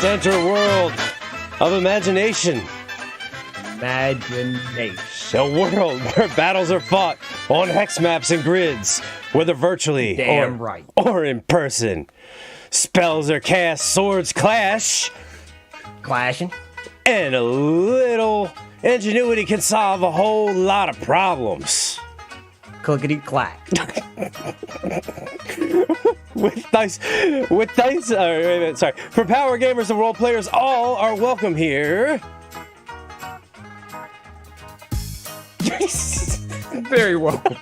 Let's enter a world of imagination. Imagination. A world where battles are fought on hex maps and grids, whether virtually or in person. Spells are cast, swords clash. Clashing. And a little ingenuity can solve a whole lot of problems. Clickety clack. With dice, sorry. For power gamers and role players, all are welcome here. Very welcome.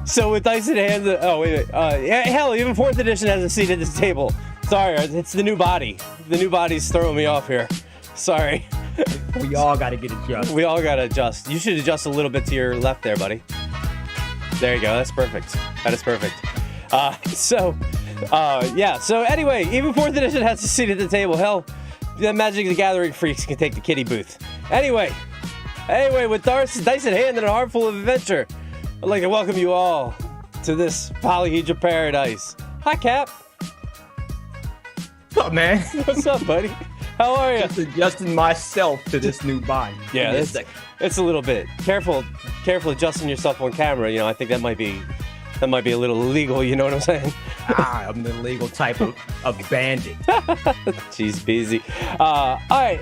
So with dice in hand, hell, even 4th edition has a seat at this table. Sorry, it's the new body. The new body's throwing me off here. Sorry. We all got to get adjusted. We all got to adjust. You should adjust a little bit to your left there, buddy. There you go. That's perfect. That is perfect. So anyway, even 4th edition has a seat at the table. Hell, the Magic the Gathering freaks can take the kitty booth. Anyway, with dice in hand and a heart full of adventure, I'd like to welcome you all to this polyhedra paradise. Hi, Cap. What's up, man? What's up, buddy? How are you? Just adjusting myself to this new body. Yeah, it's a little bit. Careful adjusting yourself on camera. You know, I think that might be a little illegal. You know what I'm saying? I'm the legal type of bandit. Jeez, busy. All right.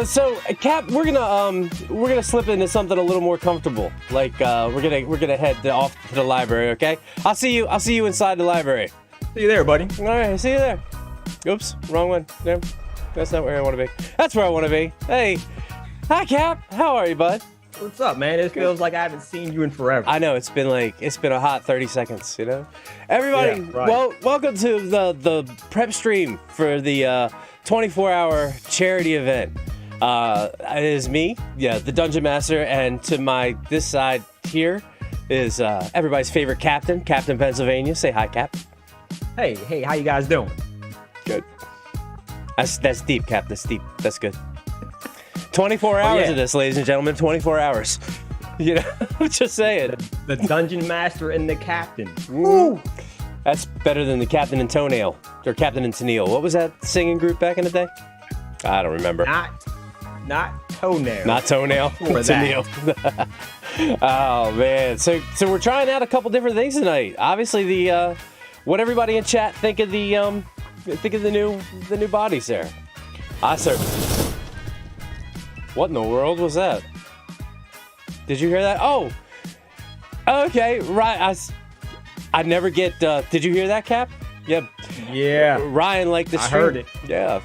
So, Cap, we're gonna slip into something a little more comfortable. Like we're gonna head off to the library. Okay? I'll see you inside the library. See you there, buddy. All right. See you there. Oops, wrong one. There. That's not where I want to be. That's where I want to be. Hey, hi, Cap. How are you, bud? What's up, man? It feels like I haven't seen you in forever. I know it's been a hot 30 seconds. You know, everybody. Yeah, right. Welcome to the prep stream for the 24-hour charity event. It is me, the Dungeon Master, and to this side here is everybody's favorite captain, Captain Pennsylvania. Say hi, Cap. Hey, how you guys doing? Good. That's deep, Cap. That's deep. That's good. 24 hours of this, ladies and gentlemen. 24 hours. You know, I'm just saying. The Dungeon Master and the Captain. Woo! That's better than the Captain and Toenail or Captain and Tennille. What was that singing group back in the day? I don't remember. Not Toenail. Not Toenail. Tennille. Oh man. So we're trying out a couple different things tonight. Obviously, the what everybody in chat think of the new bodies there. Sir. What in the world was that? Did you hear that? Oh, okay, right. I never get. Did you hear that, Cap? Yep. Yeah. Ryan liked the stream. I heard it. Yeah.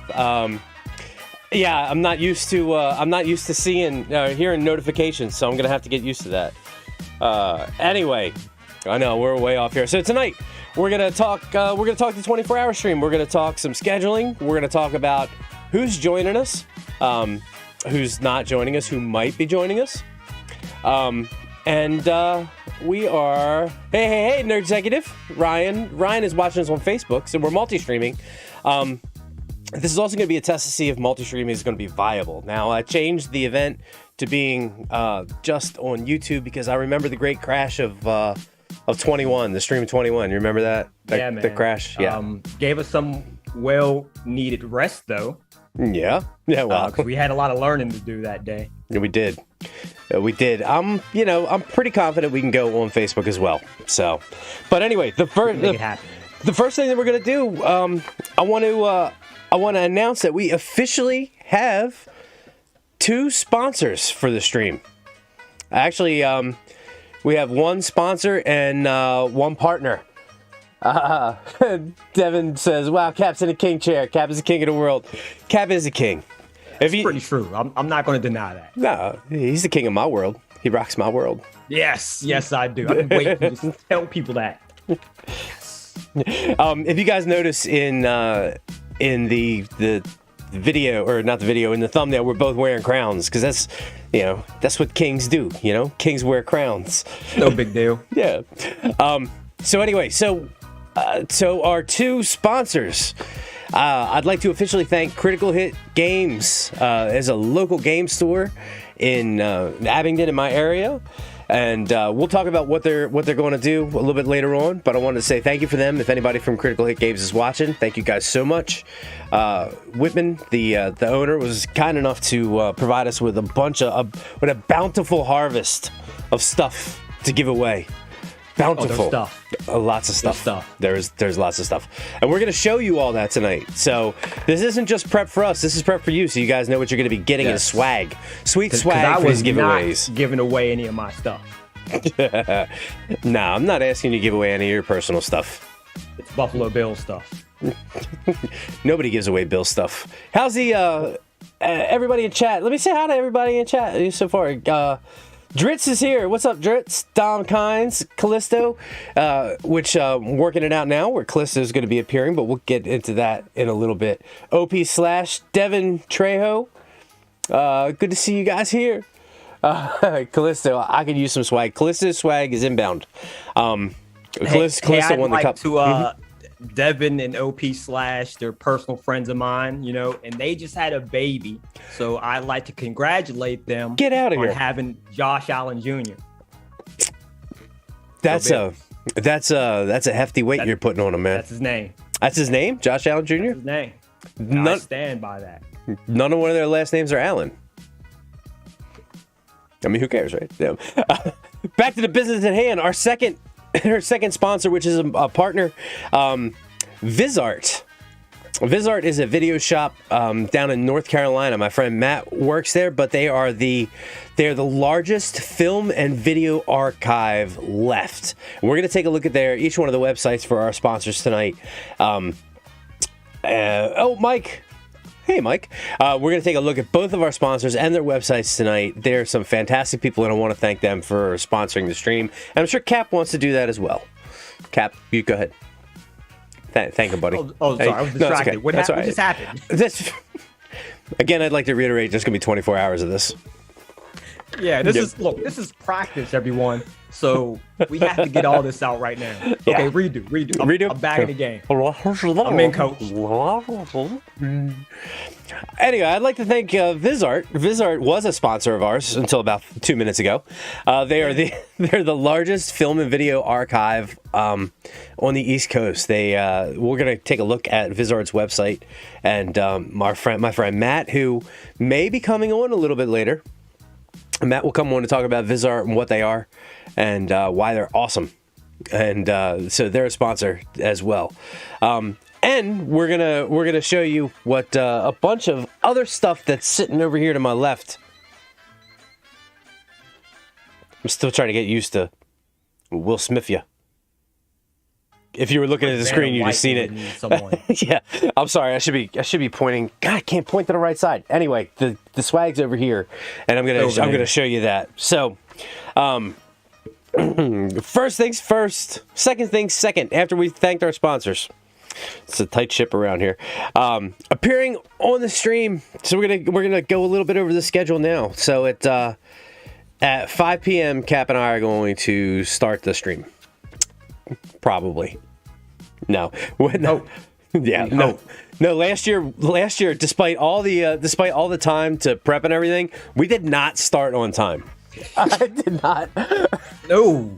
Yeah. I'm not used to seeing hearing notifications, so I'm gonna have to get used to that. Anyway, I know we're way off here. So tonight we're gonna talk. We're gonna talk the 24-hour stream. We're gonna talk some scheduling. We're gonna talk about who's joining us. Who's not joining us, who might be joining us. We are... Hey, Nerd Executive. Ryan is watching us on Facebook, so we're multi-streaming. This is also going to be a test to see if multi-streaming is going to be viable. Now, I changed the event to being just on YouTube because I remember the great crash of 21, the stream of 21. You remember that? Yeah, man. The crash? Yeah. Gave us some well-needed rest, though. Yeah, well, we had a lot of learning to do that day. We did. I'm pretty confident we can go on Facebook as well. So, but anyway, the first thing that we're gonna do, I want to announce that we officially have 2 sponsors for the stream. Actually, we have 1 sponsor and 1 partner. Devin says, wow, Cap's in a king chair. Cap is the king of the world. Cap is a king. That's pretty true. I'm not going to deny that. No, he's the king of my world. He rocks my world. Yes, I do. I've been waiting to tell people that. Yes. If you guys notice in the video, or not the video, in the thumbnail, we're both wearing crowns because that's what kings do. You know, kings wear crowns. No big deal. Yeah. So anyway, so our 2 sponsors. I'd like to officially thank Critical Hit Games as a local game store in Abingdon, in my area. and we'll talk about what they're going to do a little bit later on. But I wanted to say thank you for them. If anybody from Critical Hit Games is watching, thank you guys so much. Whitman, the owner, was kind enough to provide us with a bountiful harvest of stuff to give away. Bountiful. Stuff. Lots of stuff. There's lots of stuff. And we're going to show you all that tonight. So this isn't just prep for us. This is prep for you, so you guys know what you're going to be getting in swag. Sweet swag for these giveaways. Not giving away any of my stuff. Nah, I'm not asking you to give away any of your personal stuff. It's Buffalo Bill stuff. Nobody gives away Bill stuff. How's the everybody in chat? Let me say hi to everybody in chat so far. Dritz is here. What's up, Dritz? Dom Kynes, Callisto, which working it out now where Callisto is going to be appearing, but we'll get into that in a little bit. OP / Devin Trejo. Good to see you guys here. Callisto, I could use some swag. Callisto's swag is inbound. Callisto I'd won the like cup. To Devin and OP / they're personal friends of mine, you know, and they just had a baby. So I'd like to congratulate them. Get out of on here. having Josh Allen Jr. That's a hefty weight you're putting on him, man. That's his name. That's his name, Josh Allen Jr. That's his name. I stand by that. None of one of their last names are Allen. I mean, who cares, right? Yeah. Back to the business at hand. Our second sponsor, which is a partner, Vizart. Vizart is a video shop down in North Carolina. My friend Matt works there, but they are the largest film and video archive left. And we're going to take a look at each one of the websites for our sponsors tonight. Mike. Hey, Mike. We're going to take a look at both of our sponsors and their websites tonight. They're some fantastic people, and I want to thank them for sponsoring the stream. And I'm sure Cap wants to do that as well. Cap, you go ahead. Thank him, buddy. Oh, sorry. I was distracted. No, what just happened? Again, I'd like to reiterate, there's going to be 24 hours of this. Yeah, this is practice, everyone. So we have to get all this out right now. Okay, redo. I'm back in the game. I'm in, coach. Anyway, I'd like to thank Vizart. Vizart was a sponsor of ours until about 2 minutes ago. They're the largest film and video archive on the East Coast. We're gonna take a look at Vizart's website, and my friend Matt, who may be coming on a little bit later. Matt will come on to talk about Vizart and what they are and why they're awesome. And so they're a sponsor as well. And we're gonna show you what a bunch of other stuff that's sitting over here to my left. I'm still trying to get used to Will Smith. If you were looking at the screen, you just seen it. Yeah, I'm sorry. I should be pointing. God, I can't point to the right side. Anyway, the swag's over here, and I'm gonna show you that. So, first things first. Second things second. After we thanked our sponsors, it's a tight ship around here. Appearing on the stream. So we're gonna go a little bit over the schedule now. So at 5 p.m., Cap and I are going to start the stream. Probably. No. No. Yeah. No. No. Last year, despite all the time to prep and everything, we did not start on time. I did not. No.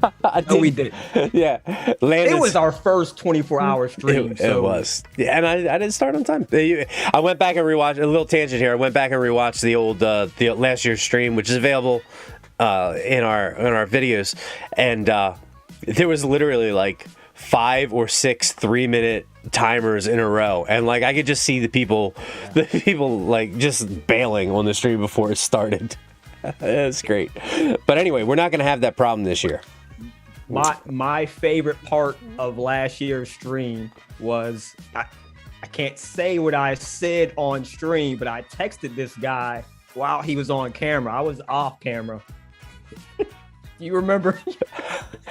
No, we didn't. Yeah. It was our first 24-hour stream. It was. Yeah, and I didn't start on time. I went back and rewatched a little tangent here. I went back and rewatched the last year's stream, which is available in our videos, and there was literally like 5 or 6 3-minute timers in a row, and like I could just see the people like just bailing on the stream before it started. That's great. But anyway, we're not going to have that problem this year. My favorite part of last year's stream was I can't say what I said on stream, but I texted this guy while he was on camera. I was off camera. You remember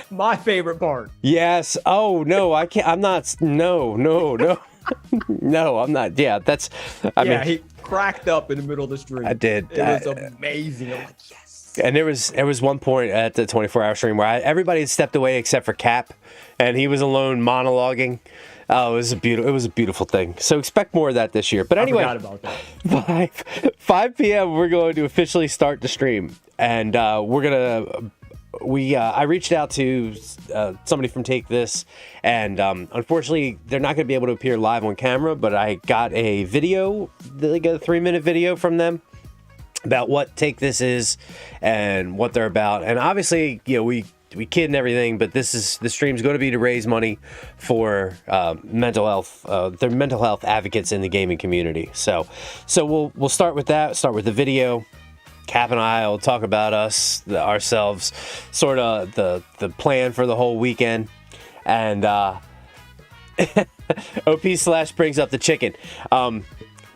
my favorite part? Yes. Oh no, I can't. I'm not. No. No, I'm not. Yeah, that's. I mean, he cracked up in the middle of the stream. I did. It was amazing. I'm like, yes. And there was one point at the 24-hour stream where everybody had stepped away except for Cap, and he was alone monologuing. Oh, it was a beautiful thing. So expect more of that this year. But anyway, I forgot about that. 5 p.m. we're going to officially start the stream, and we're gonna I reached out to somebody from Take This, and unfortunately, they're not going to be able to appear live on camera. But I got a video, like a 3-minute video from them about what Take This is and what they're about. And obviously, we kid and everything, but the stream's going to be to raise money for mental health. They're mental health advocates in the gaming community. So we'll start with that. Start with the video. Cap and I will talk about ourselves, sort of the plan for the whole weekend, and OP/ brings up the chicken.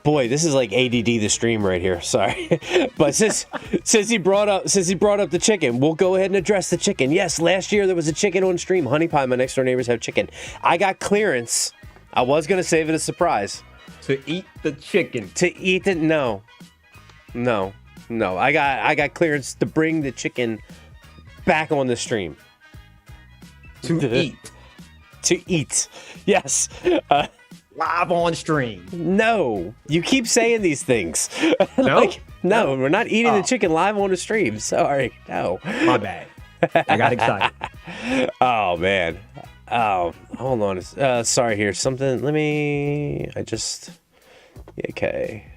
Boy, this is like ADD the stream right here. Sorry, but since he brought up the chicken, we'll go ahead and address the chicken. Yes, last year there was a chicken on stream. Honey Pie, my next door neighbors have chicken. I got clearance. I was gonna save it a surprise. To eat the chicken. To eat it? No. I got clearance to bring the chicken back on the stream. To eat. To eat. Yes. Live on stream. No, you keep saying these things. No? No, we're not eating the chicken live on the stream. Sorry, no. My bad. I got excited. Oh man. Oh, hold on. Sorry here. Something. Okay.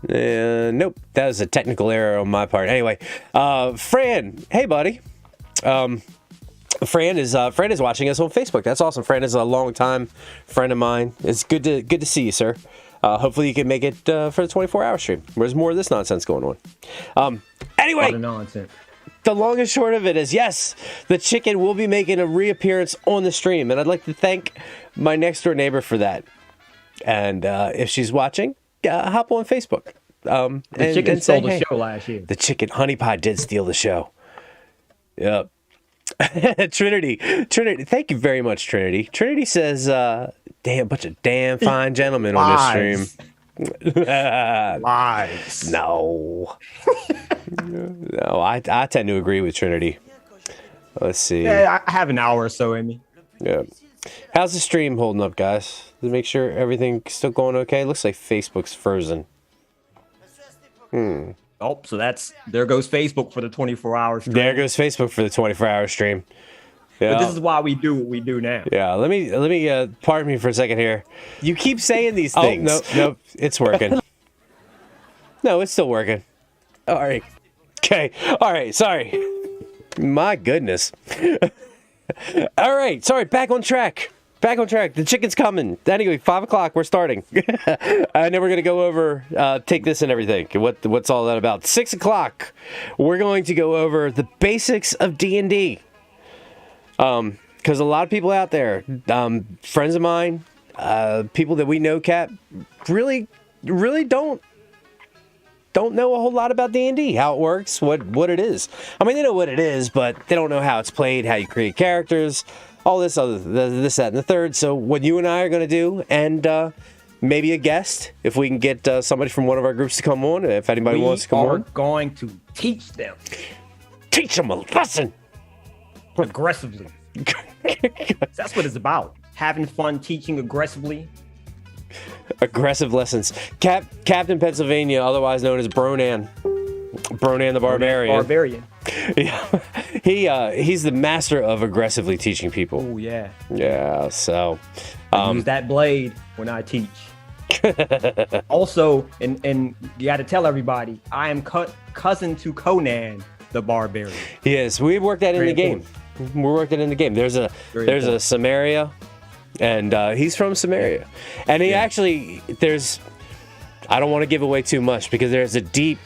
Nope. That was a technical error on my part. Anyway, Fran. Hey, buddy. Fran is watching us on Facebook. That's awesome. Fran is a longtime friend of mine. It's good to see you, sir. Hopefully you can make it for the 24-hour stream. There's more of this nonsense going on. Anyway, nonsense. The long and short of it is, yes, the chicken will be making a reappearance on the stream, and I'd like to thank my next door neighbor for that. And if she's watching, hop on Facebook. The chicken stole the show last year. The chicken, Honey Pie did steal the show. Yep. Trinity, thank you very much, Trinity. Trinity says, bunch of damn fine gentlemen on this stream. Lies. No. No, I tend to agree with Trinity. Let's see. Yeah, I have an hour or so in me. Yeah. How's the stream holding up, guys? To make sure everything's still going okay? Looks like Facebook's frozen. Oh, so there goes Facebook for the 24-hour stream. There goes Facebook for the 24-hour stream. Yeah. But this is why we do what we do now. Yeah, let me pardon me for a second here. You keep saying these things. Oh, nope, it's working. No, it's still working. All right. Okay. All right, sorry. My goodness. All right, sorry, back on track. The chicken's coming. Anyway, 5 o'clock, we're starting. And then we're going to go over, Take This and everything. What's all that about? 6 o'clock, we're going to go over the basics of D&D. Because a lot of people out there, friends of mine, people that we know, Cap, really don't know a whole lot about D&D, how it works, what it is. I mean, they know what it is, but they don't know how it's played, how you create characters, all this other, this, that, and the third. So what you and I are going to do, and maybe a guest, if we can get somebody from one of our groups to come on, if anybody wants to come on. We are going to teach them. Teach them a lesson. Aggressively. That's what it's about. Having fun teaching aggressively. Aggressive lessons. Captain Pennsylvania, otherwise known as Bronan the Barbarian. Yeah, he's the master of aggressively teaching people. Oh yeah. Yeah. So I use that blade when I teach. Also, and you got to tell everybody, I am cousin to Conan the Barbarian. Yes, we worked that in the game. We're working in the game. There's a Samaria. And he's from Samaria. And he actually, I don't want to give away too much because there's a deep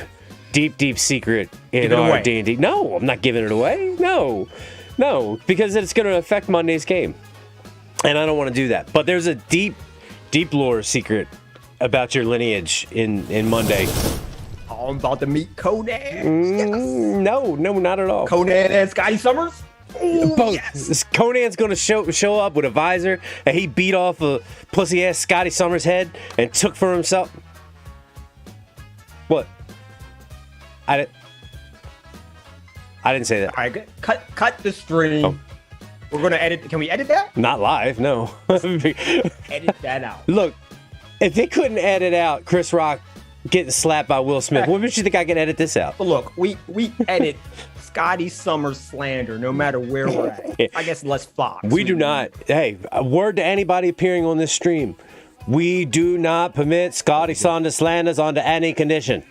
secret in our D&D. No, I'm not giving it away. No, because it's going to affect Monday's game. And I don't want to do that. But there's a deep lore secret about your lineage in Monday. Oh, I'm about to meet Conan. Yes. No, not at all. Conan and Scotty Summers? Ooh, both. Yes. Conan's going to show up with a visor, and he beat off a pussy ass Scotty Summers' head and took for himself. What? I didn't say that. All right, cut the stream. Oh. We're going to edit. Can we edit that? Not live, no. Edit that out. Look, if they couldn't edit out Chris Rock getting slapped by Will Smith, what makes you think I can edit this out? Look, we edit Scotty Summers slander, no matter where we're at. I guess less Fox. We do not. Hey, a word to anybody appearing on this stream. We do not permit Scotty Saunders slanders under any condition.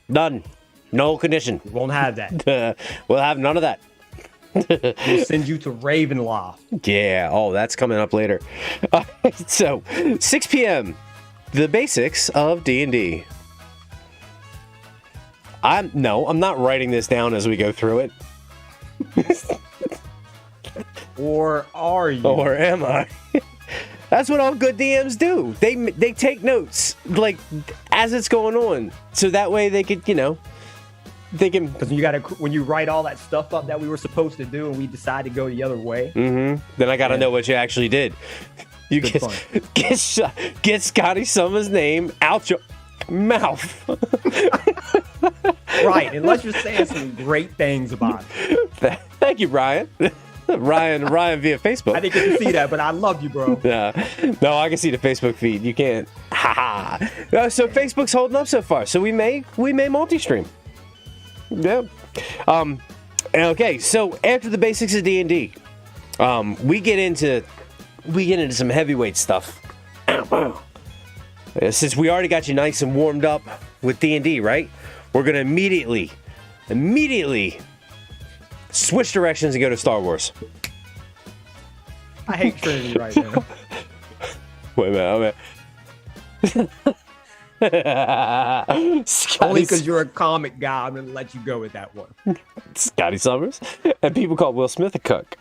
None. No condition. We won't have that. We'll have none of that. We'll send you to Ravenloft. Yeah. Oh, that's coming up later. So, 6 p.m. The basics of D&D. I'm not writing this down as we go through it. Or are you? Or am I? That's what all good DMs do. They take notes like as it's going on, so that way they could, they can. Because when you write all that stuff up that we were supposed to do, and we decide to go the other way. Mm-hmm. Then I gotta know what you actually did. You get Scotty Summers' name out your mouth. Right, unless you're saying some great things about it. Thank you, Ryan. Ryan via Facebook. I didn't get to see that, but I love you, bro. Yeah. No, I can see the Facebook feed. You can't. Ha ha. So Facebook's holding up so far. So we may multi-stream. Yeah. Okay. So after the basics of D&D, we get into some heavyweight stuff. Since we already got you nice and warmed up with D&D, right? We're gonna immediately switch directions and go to Star Wars. I hate Trinity right now. Wait a minute. Only because you're a comic guy, I'm gonna let you go with that one. Scotty Summers, and people call Will Smith a cuck.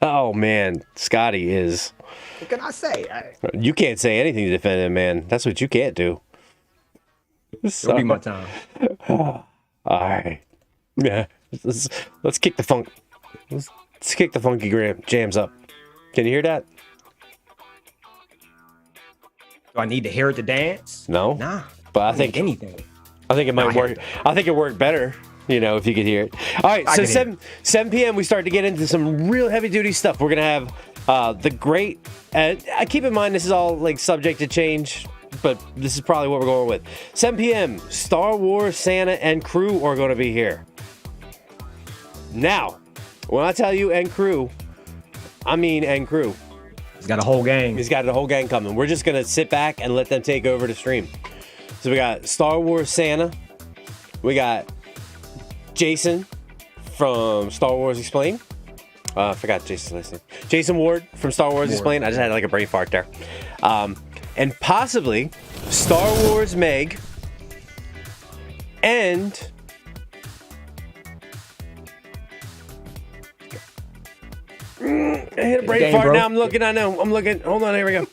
Oh man, Scotty is. What can I say? You can't say anything to defend him, man. That's what you can't do. It'll be my time. All right. Yeah. Let's kick the funk. Let's kick the funky jams up. Can you hear that? Do I need to hear it to dance? No. Nah. But I think anything. I think it might work. I think it worked better, if you could hear it. All right. So 7 p.m. we start to get into some real heavy duty stuff. We're gonna have the great. Keep in mind this is all like subject to change, but this is probably what we're going with. 7 p.m. Star Wars Santa and crew are going to be here. Now, when I tell you and crew, I mean and crew. He's got a whole gang. He's got a whole gang coming. We're just going to sit back and let them take over the stream. So we got Star Wars Santa. We got Jason from Star Wars Explained. I forgot Jason's last name. Jason Ward from Star Wars Explained. I just had like a brain fart there. And possibly Star Wars Meg and I hit a brain fart. Now I'm looking. I know. I'm looking. Hold on. Here we go.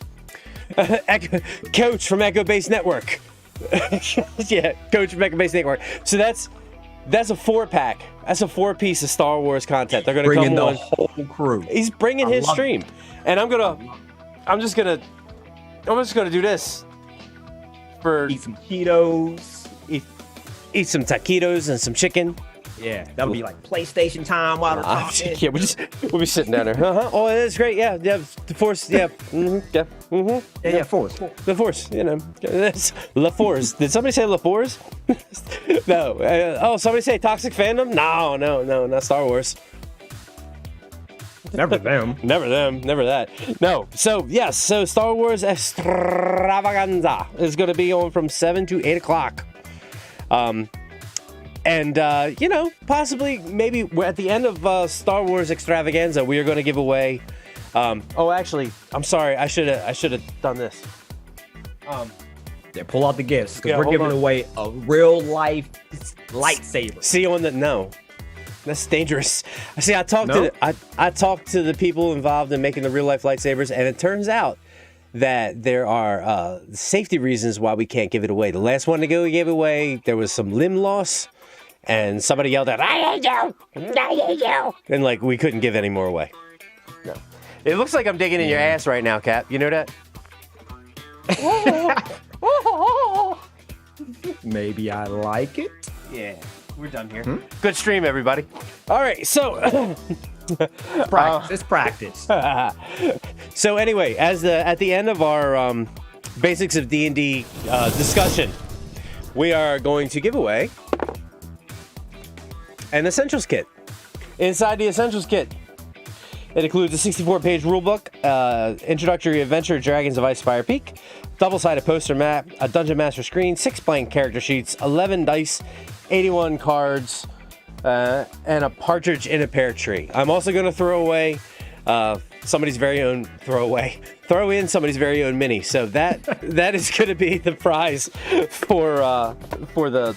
Coach from Echo Base Network. Yeah, Coach from Echo Base Network. So that's a 4-pack. That's a 4-piece of Star Wars content. They're gonna come on. The whole crew. He's bringing his stream, and I'm just gonna do this. Eat some Cheetos. Eat some taquitos and some chicken. Yeah, that'll be like PlayStation time while we're talking. Yeah, we'll be sitting down there. Oh, that's great. Yeah, the Force. Yeah, Yeah, Force. The Force. That's La Force. Did somebody say La Force? No. Somebody say Toxic Fandom? No, not Star Wars. Never them. Never them. Never that. No. So yes. So Star Wars Extravaganza is going to be on from 7 to 8 o'clock. And possibly maybe at the end of Star Wars Extravaganza, we are going to give away. Actually, I'm sorry. I should have done this. Yeah, pull out the gifts because we're giving away a real life lightsaber. See on the no. That's dangerous. See, I talked to the people involved in making the real life lightsabers, and it turns out that there are safety reasons why we can't give it away. The last one to go, we gave away. There was some limb loss, and somebody yelled out, "I hate you! I hate you!" And like we couldn't give any more away. No. It looks like I'm digging in your ass right now, Cap. You know that? Maybe I like it. Yeah, we're done here. Good stream, everybody. All right, so practice. It's practice. So anyway, at the end of our basics of D&D discussion, we are going to give away an Essentials Kit. Inside the Essentials Kit, it includes a 64-page rulebook, introductory adventure Dragons of Icefire Peak, double-sided poster map, a Dungeon Master screen, 6 blank character sheets, 11 dice, 81 cards, and a partridge in a pear tree. I'm also going to throw in somebody's very own mini. So that is going to be the prize for the.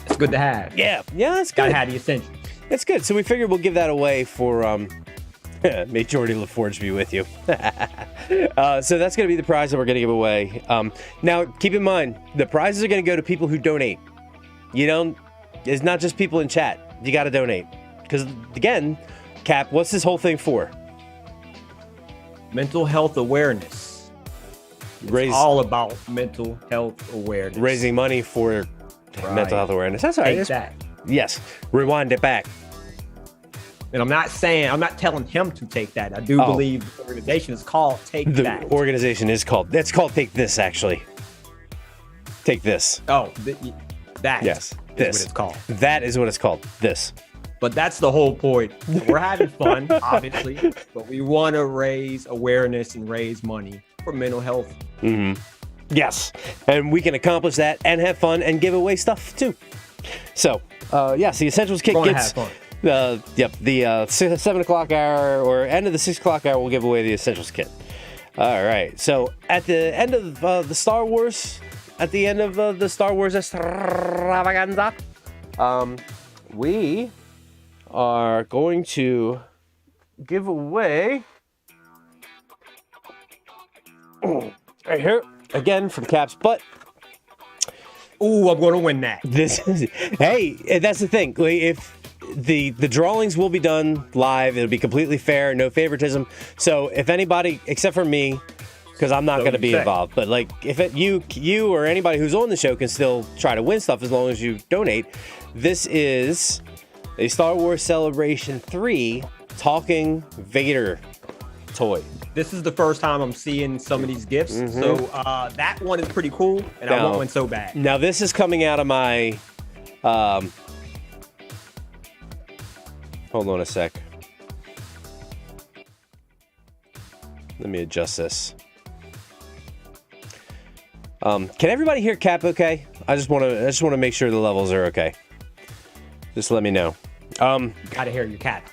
It's good to have. Yeah, it's good. Gotta have the essentials. It's good. So we figured we'll give that away for may Jordy LaForge be with you. So that's going to be the prize that we're going to give away. Now, keep in mind, the prizes are going to go to people who donate. It's not just people in chat. You got to donate. Because, again, Cap, what's this whole thing for? Mental health awareness. It's all about mental health awareness. Raising money for mental health awareness. That's all right. Take that. Yes. Rewind it back. And I'm not telling him to take that. I do believe the organization is called Take That. The organization is called, it's called Take This, actually. Take This. Oh, that. Yes. Is what it's called. That is what it's called. This. But that's the whole point. We're having fun, obviously, but we want to raise awareness and raise money for mental health. Mm-hmm. Yes. And we can accomplish that and have fun and give away stuff, too. So, yes, the Essentials Kit gets... the 7 o'clock hour or end of the 6 o'clock hour, we'll give away the Essentials Kit. All right. So at the end of the Star Wars extravaganza, we are going to give away right here again from Cap's butt. Ooh, I'm going to win that. Hey, that's the thing. If the drawings will be done live, it'll be completely fair, no favoritism. So if anybody, except for me, because I'm not going to be involved, but like if you or anybody who's on the show can still try to win stuff as long as you donate. This is a Star Wars Celebration 3 talking Vader toy. This is the first time I'm seeing some of these gifts, so that one is pretty cool, and I want one so bad. Now this is coming out of my, hold on a sec. Let me adjust this. Can everybody hear Cap okay? I just want to make sure the levels are okay. Just let me know. Gotta hear your cat.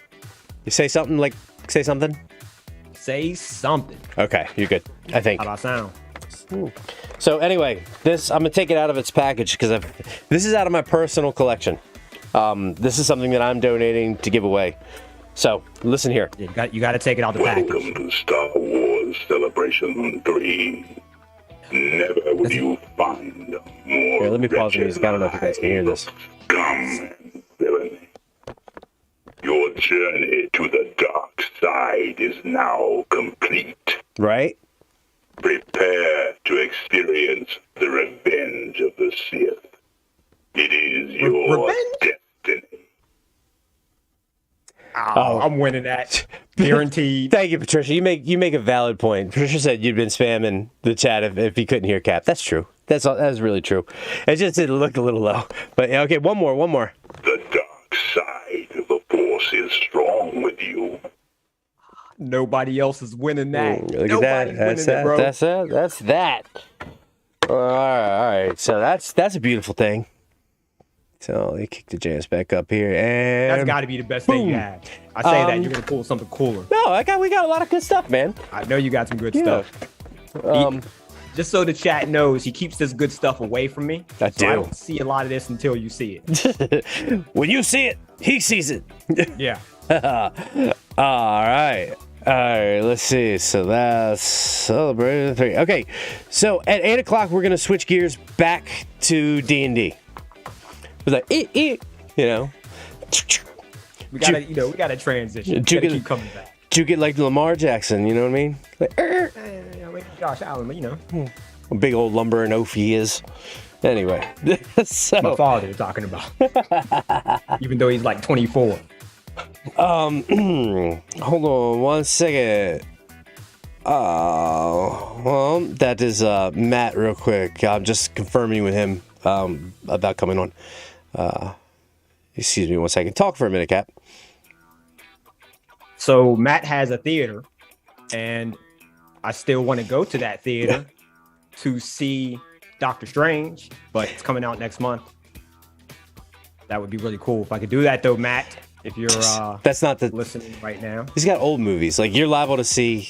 You say something. Say something. Okay, you're good. I think. How about sound? Ooh. So anyway, I'm gonna take it out of its package because this is out of my personal collection. This is something that I'm donating to give away. So listen here. You got to take it out the package. Welcome to Star Wars Celebration 3. Never will you find a more. Here, let me pause the music. I don't know if you guys can hear this. Scum and villainy. Your journey to the dark side is now complete. Right? Prepare to experience the revenge of the Sith. It is your destiny. Oh, I'm winning that. Guaranteed. Thank you, Patricia. You make a valid point. Patricia said you'd been spamming the chat if you couldn't hear Cap. That's true. That's really true. It just did look a little low. But okay, one more. The dark side of the Force is strong with you. Nobody else is winning that. Look at that. That's that, bro. That's that. All right. So that's a beautiful thing. So let me kick the jams back up here, and that's got to be the best thing you have. I say that you're gonna pull something cooler. No, we got a lot of good stuff, man. I know you got some good stuff. Just so the chat knows, he keeps this good stuff away from me. I don't see a lot of this until you see it. When you see it, he sees it. Yeah. All right. Let's see. So that's Celebration 3. Okay. So at 8 o'clock, we're gonna switch gears back to D&D. It was like, we gotta transition. We gotta keep coming back. Juke it like Lamar Jackson, you know what I mean? Like, Josh Allen, a big old lumbering oaf he is. Anyway, so my father is talking about, even though he's like 24. Hold on 1 second. Well, that is Matt real quick. I'm just confirming with him about coming on. Excuse me 1 second. Talk for a minute, Cap. So Matt has a theater, and I still want to go to that theater to see Doctor Strange, but it's coming out next month. That would be really cool if I could do that, though, Matt. If you're that's not the listening right now, he's got old movies. Like you're liable to see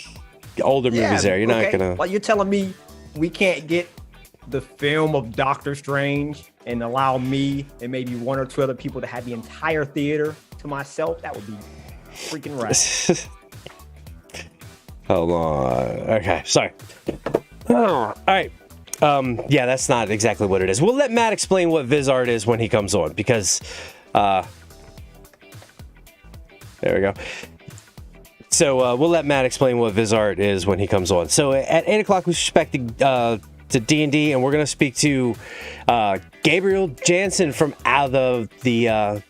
older movies there. You're not gonna. Well, you're telling me we can't get the film of Doctor Strange and allow me and maybe one or two other people to have the entire theater to myself? That would be freaking rad. Hold on. Okay, sorry. All right. Yeah, that's not exactly what it is. We'll let Matt explain what VizArt is when he comes on, because there we go. So we'll let Matt explain what VizArt is when he comes on. So at 8 o'clock, we expect to D&D, and we're going to speak to Gabriel Jansen from out of the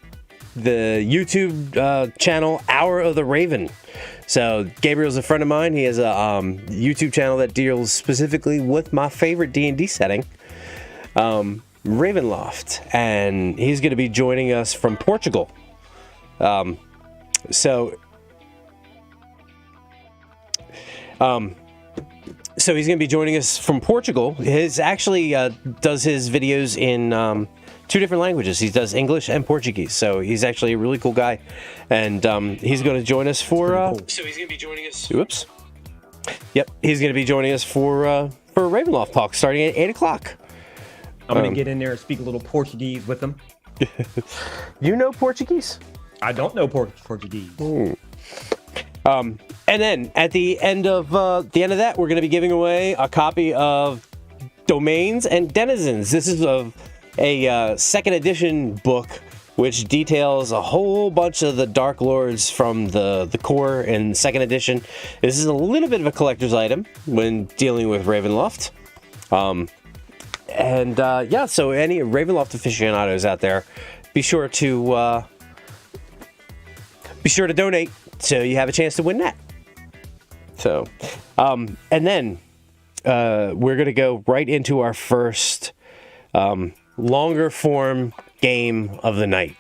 YouTube channel Hour of the Raven. So Gabriel's a friend of mine. He has a YouTube channel that deals specifically with my favorite D&D setting, Ravenloft, and he's going to be joining us from Portugal. So he's going to be joining us from Portugal. His actually does his videos in two different languages. He does English and Portuguese. So he's actually a really cool guy, and he's going to join us for. So he's going to be joining us. Whoops. Yep, he's going to be joining us for Ravenloft talk starting at 8 o'clock. I'm going to get in there and speak a little Portuguese with him. You know Portuguese? I don't know Portuguese. And then at the end of that, we're going to be giving away a copy of Domains and Denizens. This is a second edition book which details a whole bunch of the Dark Lords from the core in second edition. This is a little bit of a collector's item when dealing with Ravenloft. So any Ravenloft aficionados out there, be sure to donate so you have a chance to win that. So, and then we're going to go right into our first longer form game of the night.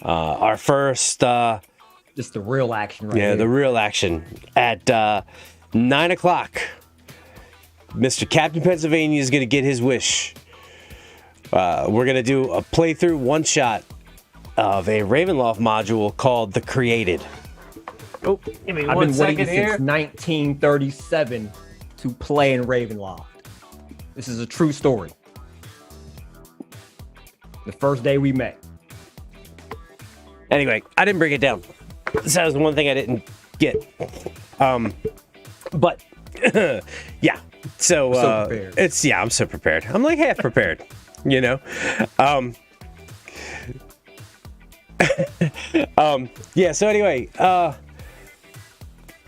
Our first... just the real action right here. Yeah, the real action. At 9 o'clock, Mr. Captain Pennsylvania is going to get his wish. We're going to do a playthrough one-shot of a Ravenloft module called The Created. Oh, give me I've one been second waiting here. since 1937 to play in Ravenloft. This is a true story. The first day we met. Anyway, I didn't bring it down. That was the one thing I didn't get. But yeah. So prepared. I'm so prepared. I'm like half prepared, you know. Yeah, so anyway,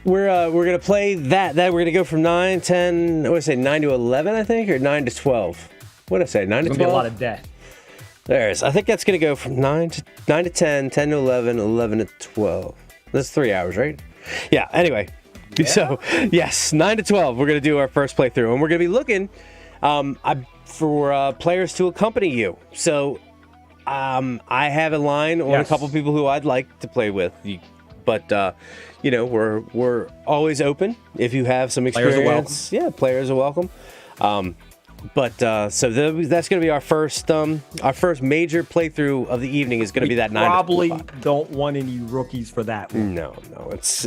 we're gonna play that we're gonna go from 9 to 11, I think, or 9 to 12. What did I say? 9 to 12? It's gonna be a lot of death. There's, I think that's gonna go from 9 to 10, 10 to 11, 11 to 12. That's 3 hours, right? Yeah, anyway. Yeah. So yes, 9 to 12, we're gonna do our first playthrough, and we're gonna be looking for players to accompany you. So I have a line on a couple people who I'd like to play with, but you know, we're always open if you have some experience. Players are welcome. So that's going to be our first major playthrough of the evening. Is going to be that 9 to 12. Probably don't want any rookies for that one. No, it's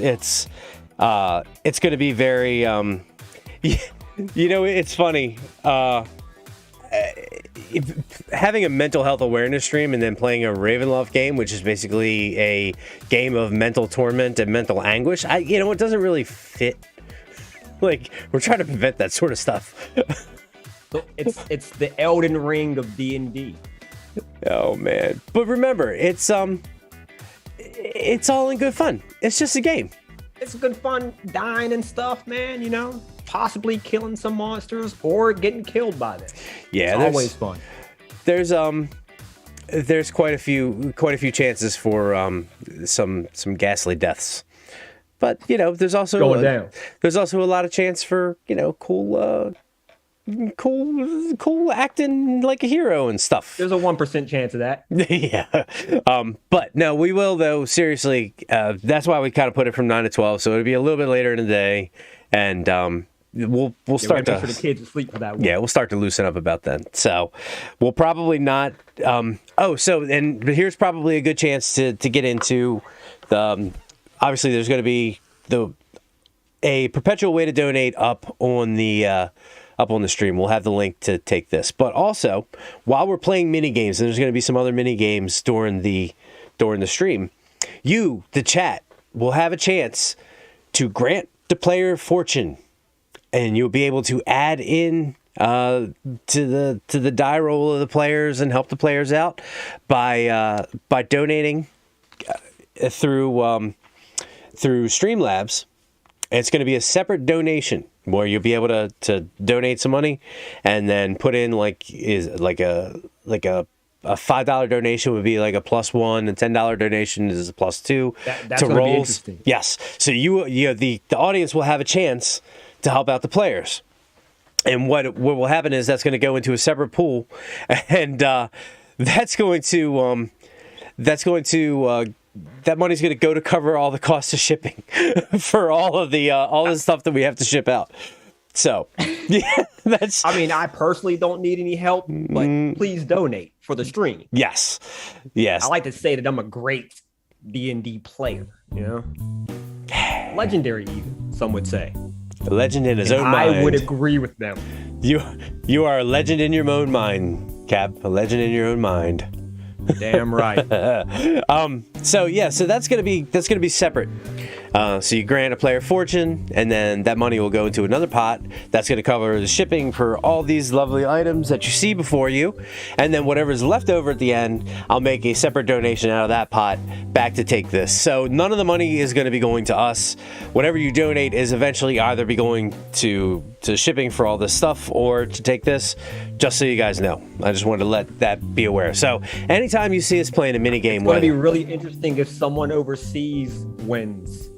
going to be very you know, it's funny. Having a mental health awareness stream and then playing a Ravenloft game, which is basically a game of mental torment and mental anguish, it doesn't really fit. Like, we're trying to prevent that sort of stuff. So it's the Elden Ring of D&D. Oh man! But remember, it's all in good fun. It's just a game. It's good fun dying and stuff, man. You know, possibly killing some monsters or getting killed by them. Yeah, it's always fun. There's quite a few chances for some ghastly deaths, but there's also going down. There's also a lot of chance for cool cool acting like a hero and stuff. There's a 1% chance of that. Yeah. But no, we will though. Seriously, that's why we kind of put it from 9 to 12. So it'll be a little bit later in the day, and we'll start to make sure the kids asleep for that one. Yeah, we'll start to loosen up about that. So we'll probably not. But here's probably a good chance to get into the. Obviously, there's going to be a perpetual way to donate up on the stream. We'll have the link to take this. But also, while we're playing mini games, and there's going to be some other mini games during the stream, you, the chat, will have a chance to grant the player fortune, and you'll be able to add in to the die roll of the players and help the players out by donating through Streamlabs. It's going to be a separate donation where you'll be able to donate some money and then put in a $5 donation would be like a +1, a $10 donation is a +2 that's to gonna be rolls. interesting. Yes. So the audience will have a chance to help out the players. And what will happen is that's going to go into a separate pool, and that's going to that money's going to go to cover all the costs of shipping for all the stuff that we have to ship out. So, yeah, that's. I mean, I personally don't need any help, but please donate for the stream. Yes. I like to say that I'm a great D&D player. You know, legendary even some would say. A legend in his own mind. I would agree with them. You are a legend in your own mind, Cap. A legend in your own mind. Damn right. So that's gonna be separate. So you grant a player fortune, and then that money will go into another pot that's going to cover the shipping for all these lovely items that you see before you, and then whatever's left over at the end, I'll make a separate donation out of that pot back to take this. So none of the money is going to be going to us. Whatever you donate is eventually either be going to shipping for all this stuff or to take this, just so you guys know. I just wanted to let that be aware. So anytime you see us playing a mini game, it's going to be really interesting if someone overseas wins.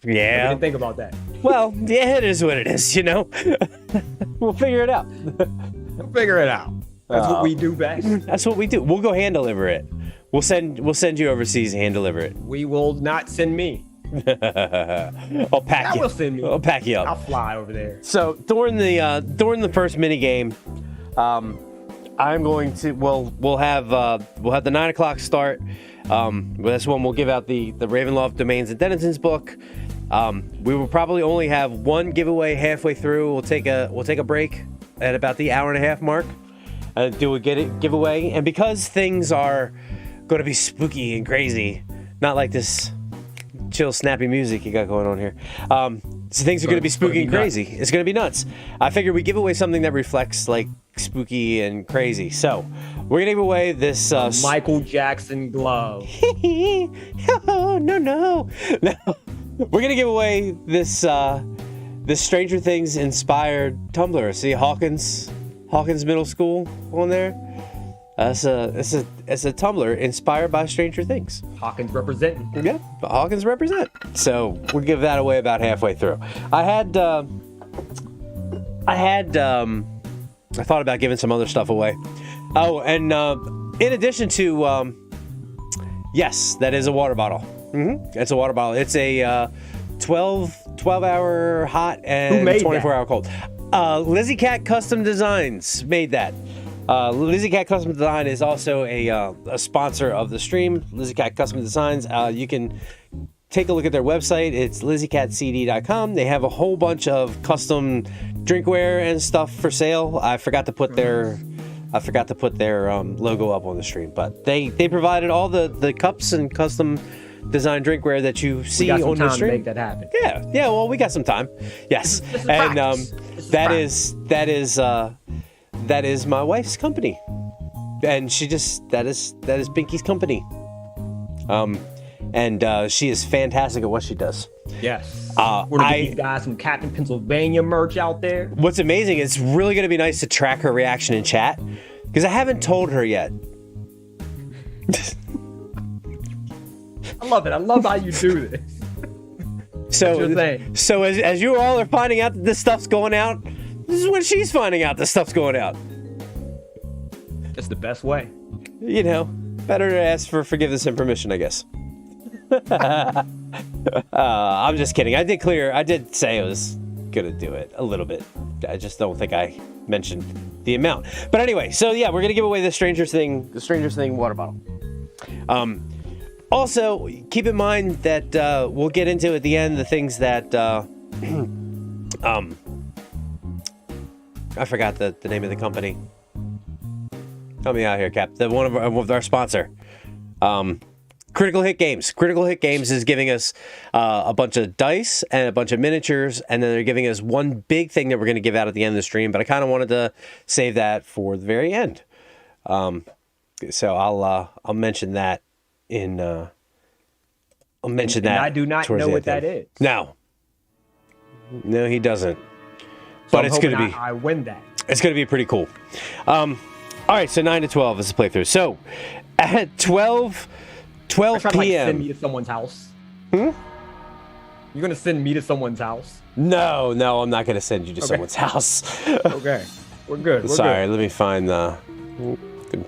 Yeah. I didn't think about that. Well, yeah, it is what it is, you know. We'll figure it out. We'll figure it out. That's what we do best. That's what we do. We'll go hand deliver it. We'll send you overseas and hand deliver it. We will not send me. I'll pack you. Will send me. I'll pack you up. I'll fly over there. So during the first mini game, I'm going to we'll have the 9 o'clock start. This one we'll give out the Ravenloft Domains and Denizens book. We will probably only have one giveaway halfway through. We'll take a break at about the hour and a half mark. Do a giveaway, and because things are going to be spooky and crazy, not like this chill, snappy music you got going on here. So things are going to be spooky and crazy. It's going to be nuts. I figured we give away something that reflects like spooky and crazy. So we're going to give away this Michael Jackson glove. Oh, no. We're going to give away this Stranger Things inspired tumbler. See Hawkins Middle School on there. It's a tumbler inspired by Stranger Things. Hawkins representing. Yeah, Hawkins represent. So we'll give that away about halfway through. I thought about giving some other stuff away. Oh, and in addition to, yes, that is a water bottle. Mm-hmm. It's a water bottle. It's a 12-hour hot and 24-hour cold. Lizzie Cat Custom Designs made that. Lizzie Cat Custom Design is also a sponsor of the stream. Lizzie Cat Custom Designs. You can take a look at their website. It's LizzieCatCD.com. They have a whole bunch of custom drinkware and stuff for sale. I forgot to put their logo up on the stream, but they provided all the cups and custom design drinkware that you see on the stream. We got some time to make that happen. Yeah. Well, we got some time. Yes, and that is my wife's company, and that is Binky's company. And she is fantastic at what she does. Yes. We're gonna give you guys some Captain Pennsylvania merch out there. What's amazing, it's really gonna be nice to track her reaction in chat, because I haven't told her yet. I love it. I love how you do this. So as you all are finding out that this stuff's going out, this is when she's finding out this stuff's going out. That's the best way. You know, better to ask for forgiveness and permission, I guess. I'm just kidding. I did say I was gonna do it a little bit. I just don't think I mentioned the amount. But anyway, so yeah, we're gonna give away the Stranger Thing water bottle. Also, keep in mind that we'll get into at the end the things that I forgot the name of the company. Help me out here, Cap. One of our sponsor. Critical Hit Games. Critical Hit Games is giving us a bunch of dice and a bunch of miniatures, and then they're giving us one big thing that we're going to give out at the end of the stream, but I kind of wanted to save that for the very end. So I'll mention that in I'll mention that. I do not know what that is. No, he doesn't. So but it's going to be. I win that. It's going to be pretty cool. All right, so 9 to 12 is the playthrough. So at 12 p.m. p.m. Send me to someone's house. You're going to send me to someone's house? No, I'm not going to send you to someone's house. Okay, we're good. Sorry, let me find the...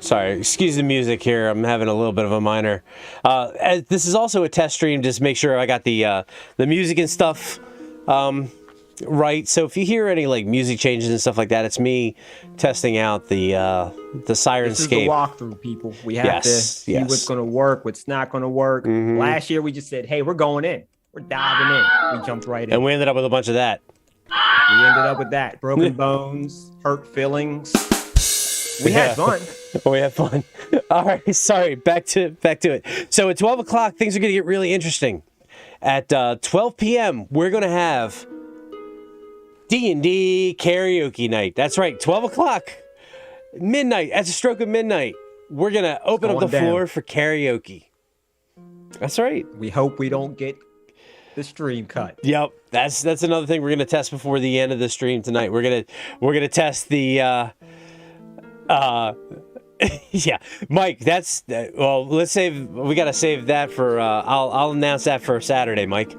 Sorry, excuse the music here. I'm having a little bit of a minor. This is also a test stream. Just make sure I got the music and stuff right. So if you hear any like music changes and stuff like that, it's me testing out the Sirenscape. This is the walkthrough, people. We have to see what's going to work, what's not going to work. Last year we just said, hey, we're going in. We're diving in. We jumped right in. And we ended up with a bunch of that. We ended up with that. Broken bones, hurt feelings. We had fun. We had fun. All right, sorry. Back to it. So at 12 o'clock, things are going to get really interesting. At 12 p.m., we're going to have D&D karaoke night. That's right, 12 o'clock, midnight. At the stroke of midnight, we're going to open up the floor for karaoke. That's right. We hope we don't get the stream cut. Yep, that's another thing we're going to test before the end of the stream tonight. We're gonna test the. Yeah, Mike, that's well, we got to save that for I'll announce that for Saturday, Mike,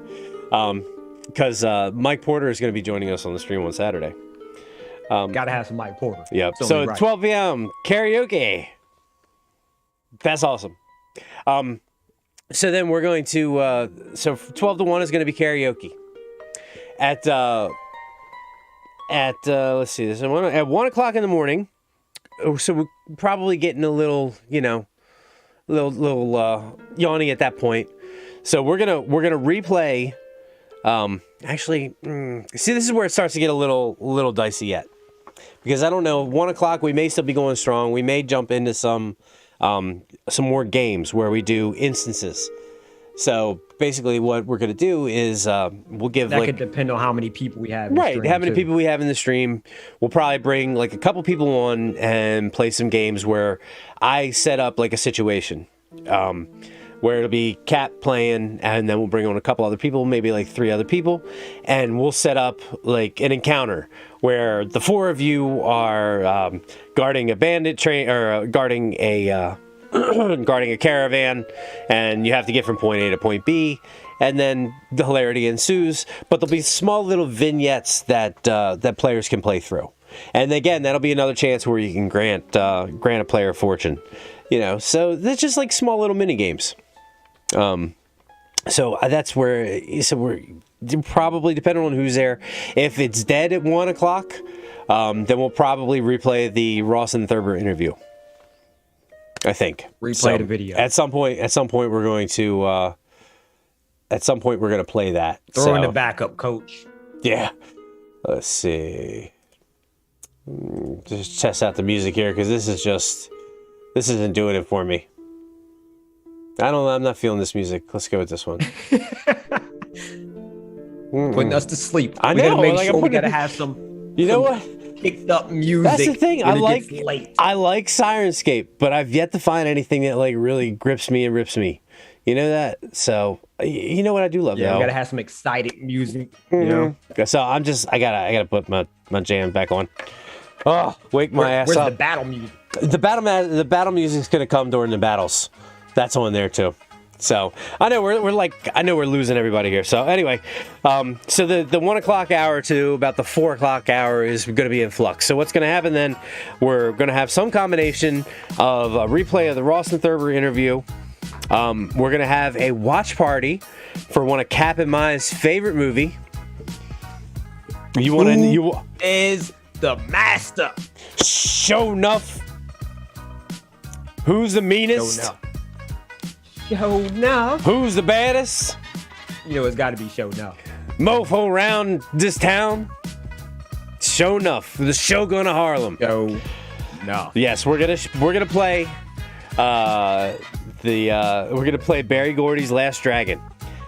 because Mike Porter is going to be joining us on the stream on Saturday. Gotta have some Mike Porter. Yep. So right. 12 p.m. karaoke. That's awesome. So then we're going to so 12 to 1 is going to be karaoke at let's see, this at 1 o'clock in the morning. So we're probably getting a little, little yawny at that point. So we're gonna replay. Actually, see, this is where it starts to get a little dicey yet, because I don't know. 1 o'clock, we may still be going strong. We may jump into some more games where we do instances. So basically, what we're gonna do is we'll give that could depend on how many people we have. Right, how many people we have in the stream. We'll probably bring like a couple people on and play some games where I set up like a situation, where it'll be Cap playing, and then we'll bring on a couple other people, maybe like 3 other people, and we'll set up like an encounter where the 4 of you are guarding a bandit train or guarding a caravan, and you have to get from point A to point B, and then the hilarity ensues. But there'll be small little vignettes that players can play through, and again, that'll be another chance where you can grant a player a fortune. So that's just like small little mini games. So that's where we're probably, depending on who's there. If it's dead at 1 o'clock, then we'll probably replay the Ross and Thurber interview. I think replay the video at some point. We're going to play that. Throw in the backup, coach. Yeah. Let's see. Just test out the music here, because this isn't doing it for me. I'm not feeling this music. Let's go with this one. Putting us to sleep. I know. We gotta make sure we gotta have some. You know what? Picked up music. That's the thing. I like Sirenscape, but I've yet to find anything that like really grips me and rips me. You know that? So you know what I do love? Yeah, though? We gotta have some excited music. You know. So I gotta put my jam back on. Oh, wake my ass up. Where's the battle music? The battle music's gonna come during the battles. That's on there too. So I know we're losing everybody here. So anyway, so the 1 o'clock hour to about the 4 o'clock hour is going to be in flux. So what's going to happen then? We're going to have some combination of a replay of the Ross and Thurber interview. We're going to have a watch party for one of Cap and Mai's favorite movie. Who is the master? Show enough. Who's the meanest? Show enough. Who's the baddest? You know it's got to be show enough. Mofo around this town. Show enough. The Shogun of Harlem. Show enough. Yes, we're gonna play. We're gonna play Barry Gordy's Last Dragon.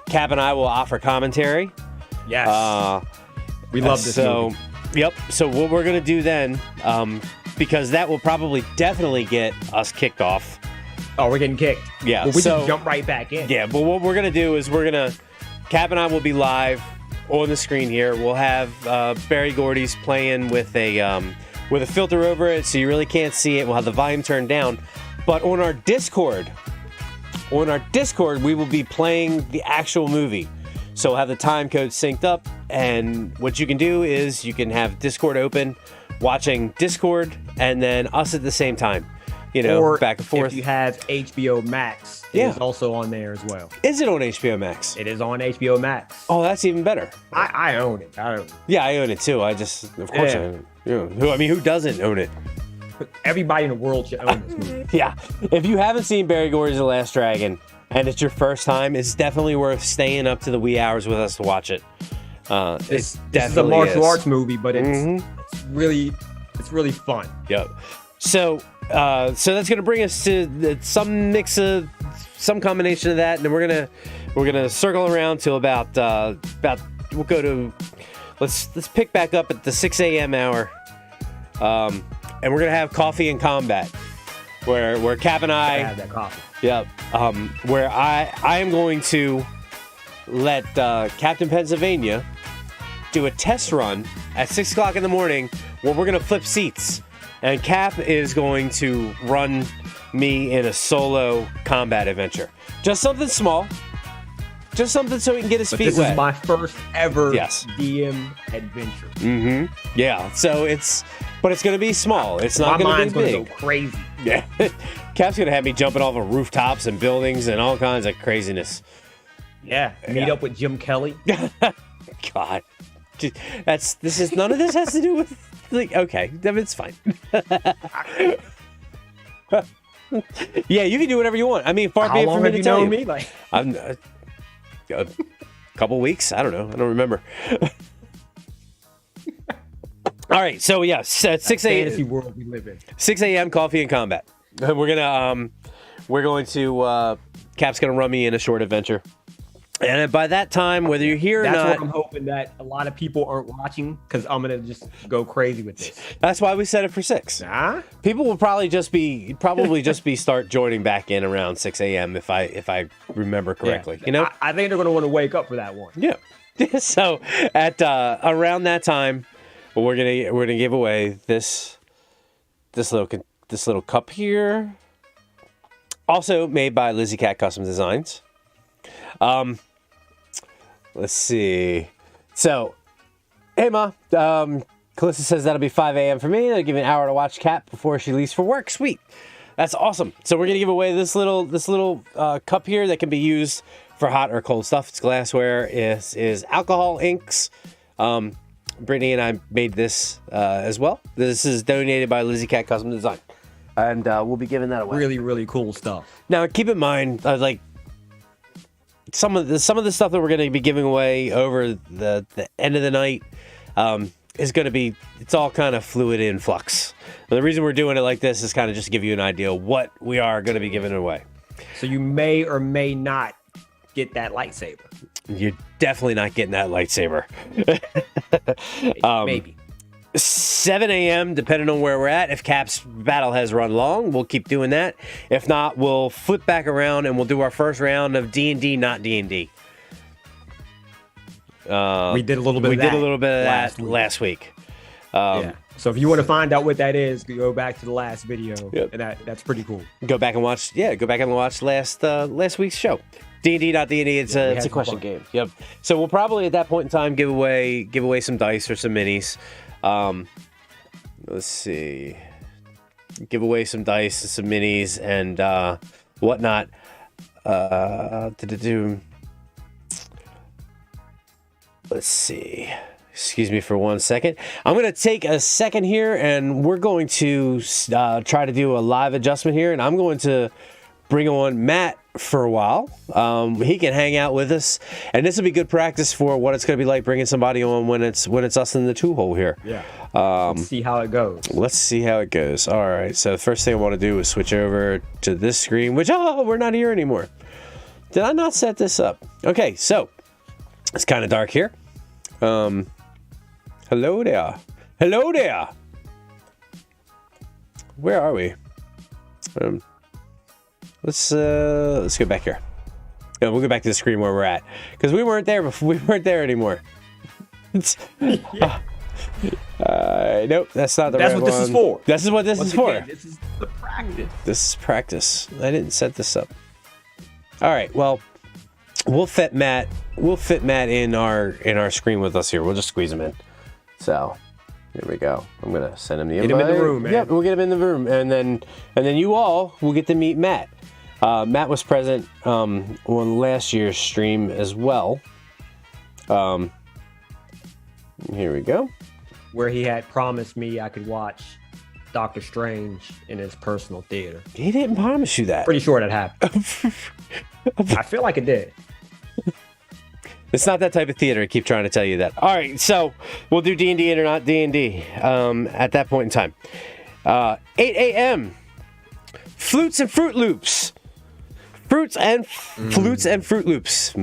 Cap and I will offer commentary. Yes. We love this movie. Yep. So what we're gonna do then, because that will probably definitely get us kicked off. Oh, we're getting kicked. Yeah. Well, we just jump right back in. Yeah, but what we're gonna do is Cap and I will be live on the screen here. We'll have Barry Gordy's playing with a filter over it, so you really can't see it. We'll have the volume turned down. But on our Discord, we will be playing the actual movie. So we'll have the time code synced up, and what you can do is you can have Discord open, watching Discord, and then us at the same time. Or back and forth. If you have HBO Max, it's also on there as well. Is it on HBO Max? It is on HBO Max. Oh, that's even better. I own it. Yeah, I own it too. I just, of course, I own it. Who doesn't own it? Everybody in the world should own this movie. Yeah. If you haven't seen Barry Gordy's The Last Dragon, and it's your first time, it's definitely worth staying up to the wee hours with us to watch it. This is a martial arts movie, but it's really fun. Yep. So that's gonna bring us to some mix of some combination of that, and then we're gonna circle around till about we'll go to let's pick back up at the 6 a.m. hour, and we're gonna have coffee and combat, where Cap and I have that coffee. Yep. Where I am going to let Captain Pennsylvania do a test run at 6 o'clock in the morning, where we're gonna flip seats. And Cap is going to run me in a solo combat adventure. Just something small. Just something so he can get his feet wet. This is my first ever DM adventure. Mm-hmm. Yeah. So it's going to be small. It's not going to be big. My mind's going to go crazy. Yeah. Cap's going to have me jumping off of rooftops and buildings and all kinds of craziness. Yeah. Meet up with Jim Kelly. God. None of this has to do with. Okay, it's fine. Yeah, you can do whatever you want. I mean, far be it from me to tell you. I'm a couple weeks. I don't know. I don't remember. All right, so yeah, 6 a.m. Fantasy world we live in. 6 a.m. coffee and combat. We're going to Cap's gonna run me in a short adventure. And by that time, whether you're here or not... That's what I'm hoping that a lot of people aren't watching, because I'm going to just go crazy with this. That's why we set it for 6. Nah? People will probably just be start joining back in around 6 a.m. if I remember correctly. Yeah. I think they're going to want to wake up for that one. Yeah. So at around that time, we're gonna give away this little cup here, also made by Lizzie Cat Custom Designs. Let's see. So, hey, Ma. Calissa says that'll be 5 a.m. for me. That'll give me an hour to watch Cap before she leaves for work. Sweet. That's awesome. So we're gonna give away this little cup here that can be used for hot or cold stuff. It's glassware. Is alcohol inks. Brittany and I made this as well. This is donated by Lizzie Cat Custom Design, and we'll be giving that away. Really, really cool stuff. Now, keep in mind, some of the stuff that we're going to be giving away over the end of the night is going to be, it's all kind of fluid in flux. And the reason we're doing it like this is kind of just to give you an idea of what we are going to be giving away. So you may or may not get that lightsaber. You're definitely not getting that lightsaber. Maybe. 7 a.m., depending on where we're at. If Cap's battle has run long, we'll keep doing that. If not, we'll flip back around and we'll do our first round of D&D, not D&D. We did a little bit of that last week. So if you want to find out what that is, go back to the last video, Yep. and that's pretty cool. Go back and watch. Yeah, go back and watch last week's show. D&D, not D&D. It's Yeah, we it's a had question some game. Yep. So we'll probably at that point in time give away some dice or some minis. Let's see. Give away some dice and some minis and whatnot. Let's see. Excuse me for 1 second. I'm going to take a second here, and we're going to try to do a live adjustment here, and I'm going to bring on Matt for a while. He can hang out with us, and this will be good practice for what it's going to be like bringing somebody on when it's us in the two-hole here. Yeah. Let's see how it goes. Let's see how it goes. All right. So the first thing I want to do is switch over to this screen, which we're not here anymore. Did I not set this up? Okay. So it's kind of dark here. Hello there. Hello there. Where are we? Let's go back here. No, we'll go back to the screen where we're at because we weren't there before. We weren't there anymore. Nope, that's not the That's right what one. this is for. This is what this Once is for. again, this is the practice. This is practice. I didn't set this up. All right. Well, we'll fit Matt in our screen with us here. We'll just squeeze him in. So here we go. I'm gonna send him the invite. Get him in the room, man. Yep, we'll get him in the room, and then you all will get to meet Matt. Matt was present on last year's stream as well. Here we go. Where he had promised me I could watch Doctor Strange in his personal theater. He didn't promise you that. Pretty sure that happened. I feel like it did. It's not that type of theater. I keep trying to tell you that. All right, so we'll do D&D or not D&D at that point in time. 8 a.m. Flutes and Fruit Loops. Flutes and Fruit Loops.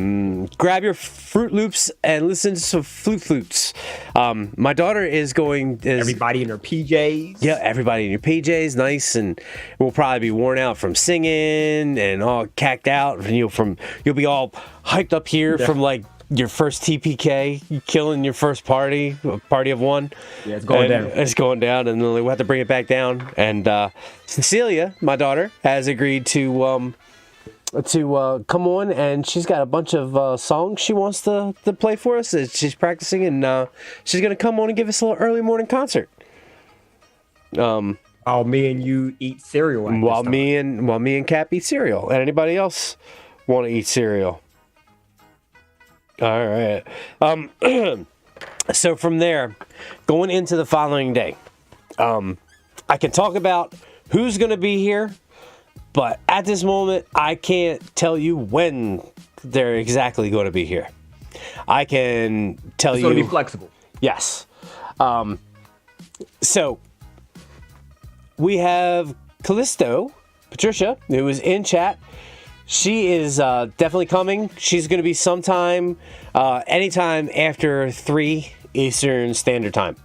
Grab your Fruit Loops and listen to some flutes. My daughter is going... Everybody in their PJs. Yeah, everybody in your PJs, nice, and we'll probably be worn out from singing and all cacked out. And you'll be all hyped up here from like your first TPK, killing your first party, a party of one. Yeah, it's going down. It's going down, and then we'll have to bring it back down. And Cecilia, my daughter, has agreed to come on, and she's got a bunch of songs she wants to play for us. She's practicing, and she's gonna come on and give us a little early morning concert. While me and you eat cereal. While me and Cap eat cereal, and anybody else want to eat cereal. All right. So from there, going into the following day, I can talk about who's going to be here, but at this moment, I can't tell you when they're exactly going to be here. I can tell it's you. going to be flexible. Yes. So we have Callisto, Patricia, who is in chat. She is definitely coming. She's going to be sometime, anytime after 3 Eastern Standard Time.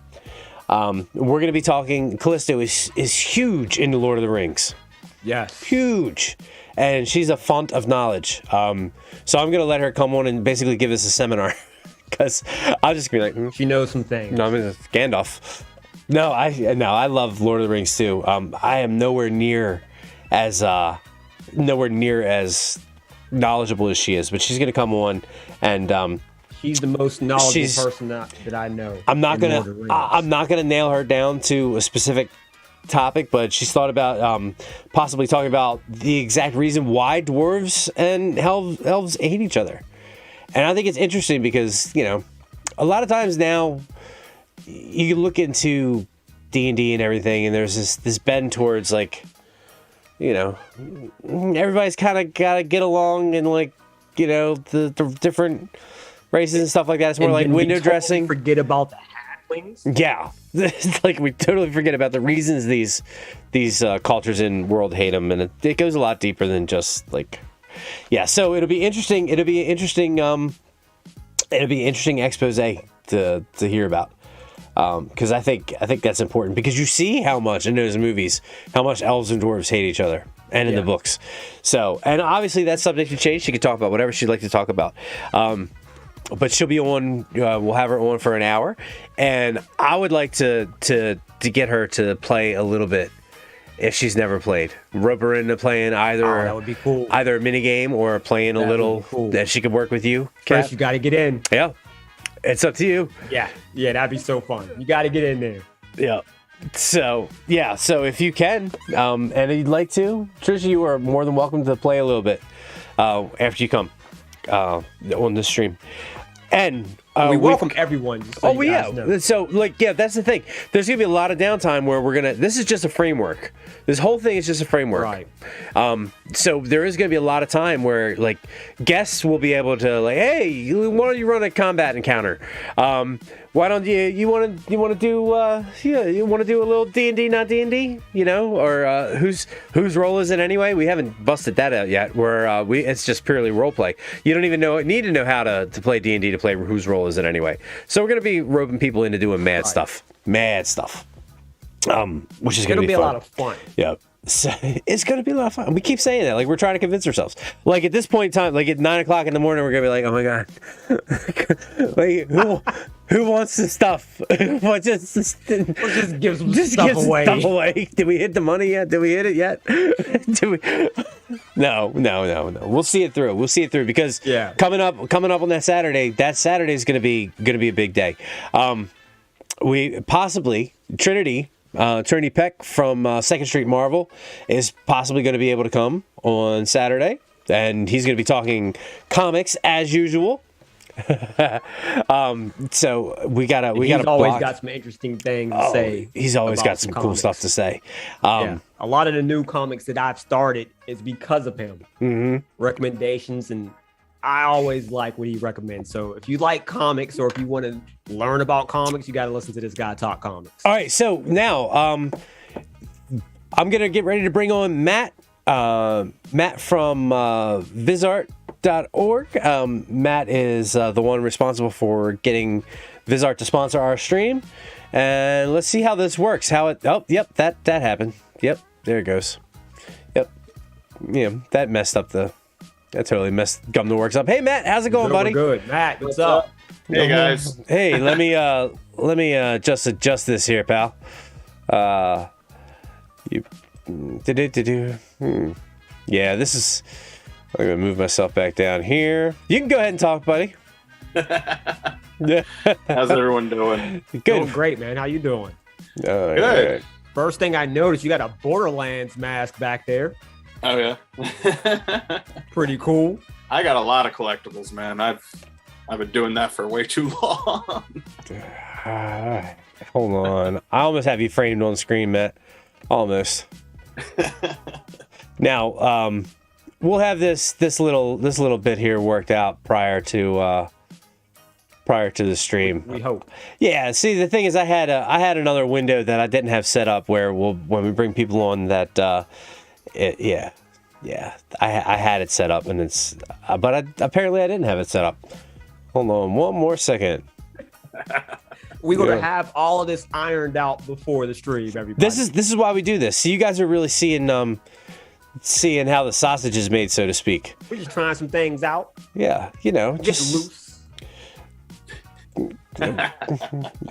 We're going to be talking. Callisto is huge into Lord of the Rings. Yes. Huge. And she's a font of knowledge. So I'm going to let her come on and basically give us a seminar. Because I'll just be like... She knows some things. No, I mean, Gandalf. No, I love Lord of the Rings too. I am nowhere near as knowledgeable as she is, but she's gonna come on, and she's the most knowledgeable person that I know. I'm not gonna nail her down to a specific topic, but she's thought about possibly talking about the exact reason why dwarves and elves hate each other. And I think it's interesting because, a lot of times now you look into D&D and everything, and there's this bend towards everybody's kind of got to get along, and the different races and stuff like that. It's more and like window dressing. Forget about the halflings. Yeah, it's like we totally forget about the reasons these cultures in world hate them, and it goes a lot deeper than just yeah. So it'll be interesting. It'll be an interesting expose to hear about. Because I think that's important, because you see how much in those movies, how much elves and dwarves hate each other, and in the books. So, and obviously that's subject to change. She could talk about whatever she'd like to talk about. but she'll be on. We'll have her on for an hour, and I would like to get her to play a little bit if she's never played. Rope her into playing either. Oh, that would be cool. Either a mini game or playing a little that she could work with you. Kat. First, you got to get in. Yeah, it's up to you. Yeah, that'd be so fun. You got to get in there. Yeah. So if you can, and you'd like to, Trisha, you are more than welcome to play a little bit after you come on the stream. And we welcome everyone. Just so you guys know. So that's the thing. There's gonna be a lot of downtime where this is just a framework. This whole thing is just a framework. Right. So there is gonna be a lot of time where like guests will be able to like, hey, why don't you run a combat encounter? Why don't you want to do a little D&D, not D&D, or whose role is it anyway? We haven't busted that out yet. Where it's just purely role play. You don't even need to know how to play D&D to play whose role is it anyway. So we're gonna be roping people into doing mad stuff, which is gonna be a lot of fun. Yeah. So it's going to be a lot of fun. We keep saying that. Like, we're trying to convince ourselves. Like, at this point in time, like at 9 o'clock in the morning, we're going to be like, oh my God. Like, who wants this stuff? Just give some stuff away. Did we hit the money yet? Did we hit it yet? No. We'll see it through. Because coming up on that Saturday is going to be a big day. We possibly, Trinity Peck from Second Street Marvel is possibly going to be able to come on Saturday, and he's going to be talking comics as usual. So he's always got some interesting things to say. He's always got some cool stuff to say. A lot of the new comics that I've started is because of him. Mm-hmm. Recommendations, and I always like what he recommends. So if you like comics or if you want to learn about comics, you got to listen to this guy talk comics. All right, so now I'm gonna get ready to bring on Matt. Matt from Visart.org. Matt is the one responsible for getting Visart to sponsor our stream, and let's see how this works. That happened. Yep, there it goes. Yep, that messed up That totally gummed the works up. Hey Matt, how's it going, buddy? Good, Matt. What's up? Hey guys. Hey, let me just adjust this here, pal. Yeah, this is. I'm gonna move myself back down here. You can go ahead and talk, buddy. How's everyone doing? Good. Doing great, man. How you doing? Good. Right. First thing I noticed, you got a Borderlands mask back there. Oh yeah. Pretty cool. I got a lot of collectibles, man. I've been doing that for way too long. Hold on. I almost have you framed on screen, Matt. Almost. Now, we'll have this little bit here worked out prior to the stream. We hope. Yeah. See, the thing is, I had another window that I didn't have set up where when we bring people on that. I had it set up, and apparently I didn't have it set up. Hold on one more second. We're gonna have all of this ironed out before the stream, everybody. This is why we do this. So you guys are really seeing how the sausage is made, so to speak. We're just trying some things out. Yeah, Just loose.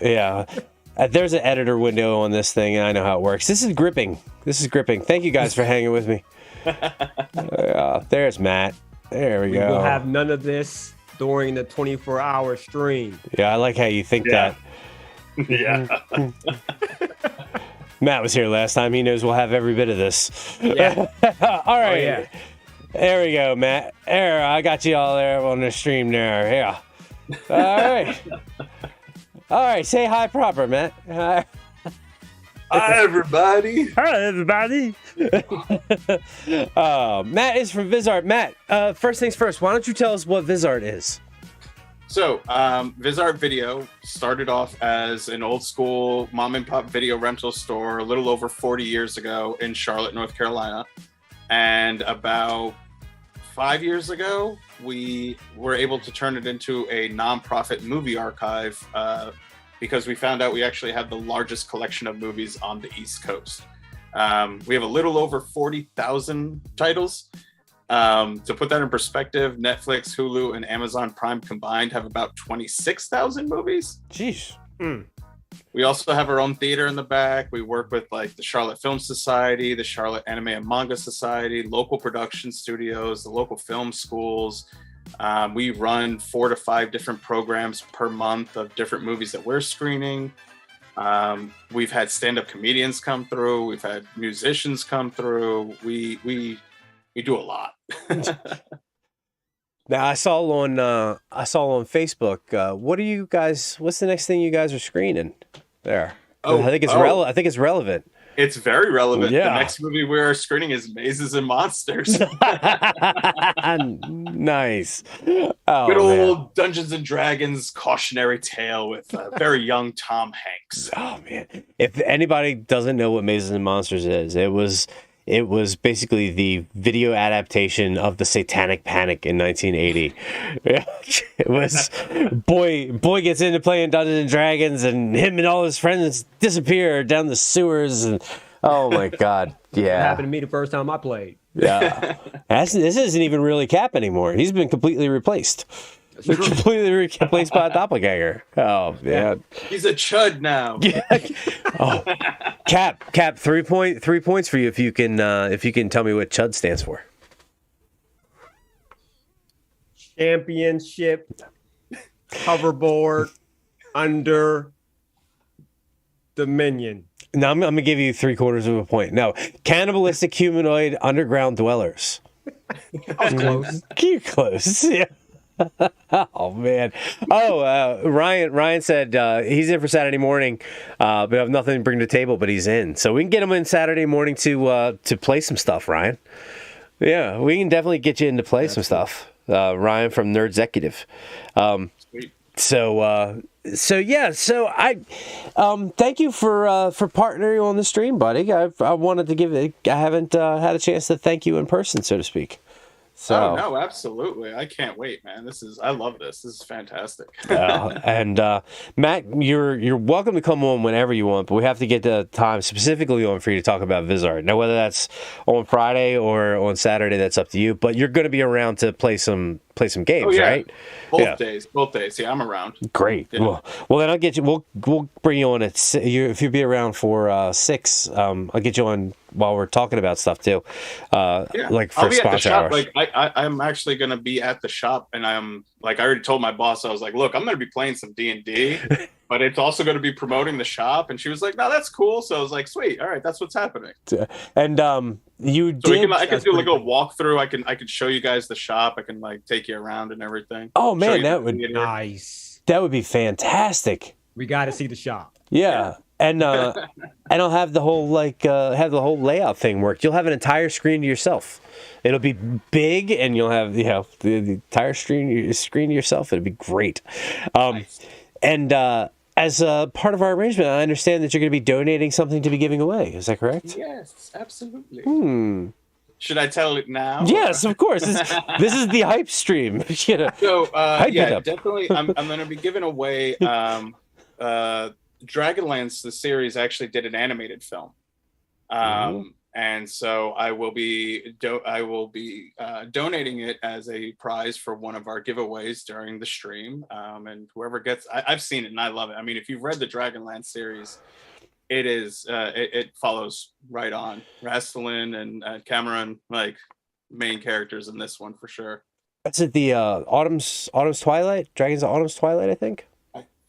Yeah. There's an editor window on this thing, and I know how it works. This is gripping. Thank you guys for hanging with me. There's Matt. There we go. We'll have none of this during the 24-hour stream. Yeah, I like how you think that. Yeah. Matt was here last time. He knows we'll have every bit of this. Yeah. All right. Oh, yeah. There we go, Matt. There, I got you all there on the stream there. Yeah. All right. All right. Say hi proper, Matt. Hi, everybody. Hi, everybody. Matt is from Visart. Matt, first things first, why don't you tell us what Visart is? So, Visart Video started off as an old school mom and pop video rental store a little over 40 years ago in Charlotte, North Carolina. And about 5 years ago, we were able to turn it into a nonprofit movie archive because we found out we actually had the largest collection of movies on the East Coast. We have a little over 40,000 titles. To put that in perspective, Netflix, Hulu, and Amazon Prime combined have about 26,000 movies. Jeez. We also have our own theater in the back. We work with like the Charlotte Film Society, the Charlotte Anime and Manga Society, local production studios, the local film schools. We run 4 to 5 different programs per month of different movies that we're screening. We've had stand-up comedians come through. We've had musicians come through. We do a lot. Now I saw on Facebook. What are you guys? What's the next thing you guys are screening there? I think it's I think it's relevant. It's very relevant. Yeah. The next movie we are screening is Mazes and Monsters. Nice. Oh, Good old man. Dungeons and Dragons cautionary tale with very young Tom Hanks. Oh man! If anybody doesn't know what Mazes and Monsters is, it was basically the video adaptation of the Satanic Panic in 1980. It was boy gets into playing Dungeons and Dragons, and him and all his friends disappear down the sewers, and oh my god, It yeah, happened to me the first time I played. yeah. This isn't even really Cap anymore. He's been completely replaced. Completely replaced by a doppelganger. Oh man, He's a chud now. Oh, Cap, 3 points for you if you can tell me what CHUD stands for. Championship, hoverboard, under, Dominion. Now I'm gonna give you 3/4 of a point. No, cannibalistic humanoid underground dwellers. I was close. You're close. Yeah. Oh man. Oh, Ryan said he's in for Saturday morning. We have nothing to bring to the table, but he's in, so we can get him in Saturday morning to play some stuff. Ryan. Yeah, we can definitely get you in to play some stuff. Ryan from Nerdsecutive. Sweet. So I thank you for partnering on the stream, buddy. I wanted to give it. I haven't had a chance to thank you in person, so to speak. So, Oh no, absolutely! I can't wait, man. I love this. This is fantastic. and Matt, you're welcome to come on whenever you want, but we have to get the time specifically on for you to talk about Vizard. Now, whether that's on Friday or on Saturday, that's up to you. But you're going to be around to play some games, right? Both days. Yeah, I'm around. Great. Yeah. Well, then I'll get you. We'll bring you on at if you'll be around for 6. I'll get you on while we're talking about stuff too. Like for I'll be at the sponsor shop. hours. Like I'm actually gonna be at the shop, and I'm like I already told my boss. I was like, look, I'm gonna be playing some D&D, but it's also gonna be promoting the shop. And she was like, no, that's cool. So I was like, sweet, all right, that's what's happening. And So I can do like a walkthrough. I can show you guys the shop. I can like take you around and everything. Oh man, Show you that the would theater. Nice. that would be fantastic. We got to see the shop. Yeah. And I'll have the whole layout thing work. You'll have an entire screen to yourself. It'll be big, and you'll have the entire screen to yourself. It'll be great. Nice. And as a part of our arrangement, I understand that you're going to be donating something to be giving away. Is that correct? Yes, absolutely. Should I tell it now? Yes, of course. This is the hype stream. You know. So Hype it up. definitely. I'm going to be giving away. Dragonlance, the series, actually did an animated film, and so I will be donating it as a prize for one of our giveaways during the stream. And whoever gets, I've seen it and I love it. I mean, if you've read the Dragonlance series, it follows right on. Rastalin and Cameron, like main characters in this one for sure. Is it the Autumn's Twilight? Dragons of Autumn's Twilight, I think.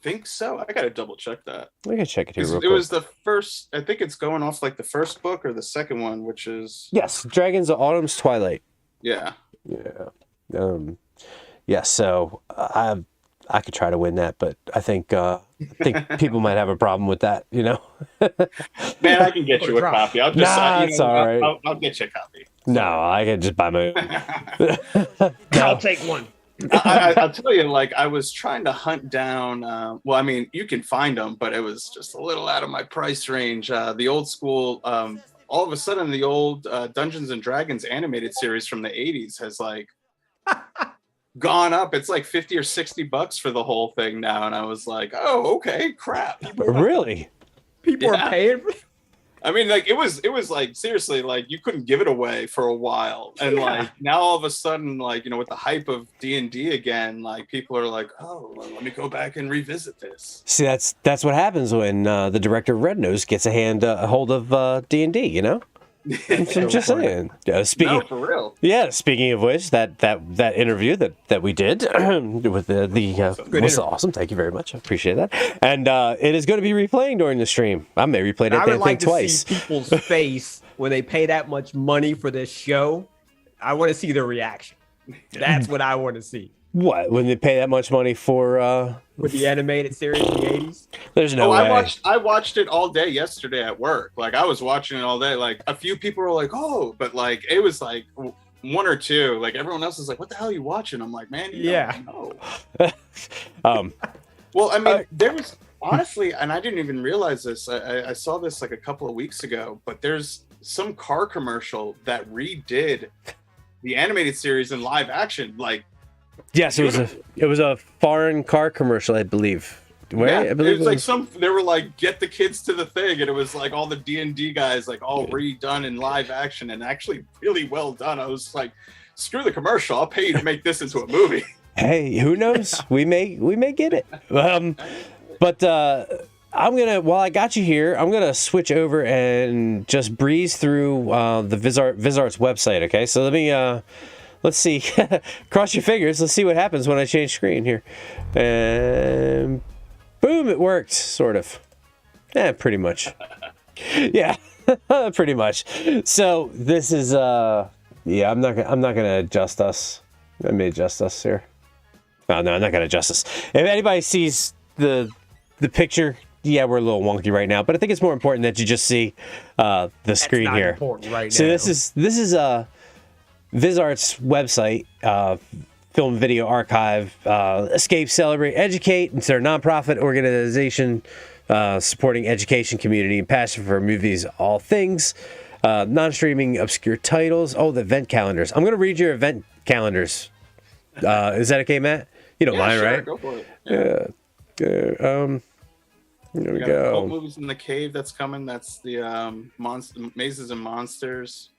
Think so. I gotta double check that. I can check it here. It was the first. I think it's going off like the first book or the second one, which is Yes, Dragons of Autumn's Twilight. yeah. Yeah. So I could try to win that, but I think people might have a problem with that. You know. Man, I can get you a copy. I'll just it's all right. I'll get you a copy. No, I can just buy my own. I'll take one. I'll tell you, like I was trying to hunt down. Well, I mean, you can find them, but it was just a little out of my price range. The old school. All of a sudden, the old Dungeons and Dragons animated series from the '80s has like gone up. It's like $50 or $60 for the whole thing now, and I was like, oh, okay, crap. Really? People Yeah. are paying for I mean, like it was like seriously, like you couldn't give it away for a while, and like now all of a sudden, like with the hype of D&D again, like people are like, oh, well, let me go back and revisit this. See, that's what happens when the director of Red Nose gets a hold of D&D. You know. I'm just saying. Speaking, no, for real. Yeah. Speaking of which, that interview that we did with the was awesome. Thank you very much. I appreciate that. And it is going to be replaying during the stream. I may replay that thing like twice. See people's face when they pay that much money for this show. I want to see their reaction. That's what I want to see. What, when they pay that much money for with the animated series in the 80s? There's no way. I watched it all day yesterday at work. Like I was watching it all day. Like a few people were like, "Oh," but like it was like one or two. Like everyone else is like, "What the hell are you watching?" I'm like, "Man, you don't know." Well, I mean, there was honestly, and I didn't even realize this. I saw this like a couple of weeks ago, but there's some car commercial that redid the animated series in live action. Like, yes, it was a foreign car commercial, I believe. Right? Yeah, I believe it was like they were like, get the kids to the thing, and it was like all the D&D guys like all redone in live action and actually really well done. I was like, screw the commercial, I'll pay you to make this into a movie. Hey, who knows? we may get it. But I'm gonna, while I got you here, I'm gonna switch over and just breeze through the Vizart's website. Okay, so let me let's see. Cross your fingers. Let's see what happens when I change screen here. And boom, it worked, sort of. Yeah, pretty much. Yeah, pretty much. So this is yeah, I'm not gonna adjust us. I may adjust us here. Oh, no, I'm not gonna adjust us. If anybody sees the picture, yeah, we're a little wonky right now, but I think it's more important that you just see the screen not here. Important right so now. this is Vizart's website, film video archive, Escape, Celebrate, Educate. It's their nonprofit organization supporting education community and passion for movies, all things. Non-streaming obscure titles. Oh, the event calendars. I'm going to read your event calendars. Is that okay, Matt? You don't mind, sure, right? Go for it. Yeah. Here we go. Cult Movies in the Cave that's coming. That's the Mazes and Monsters.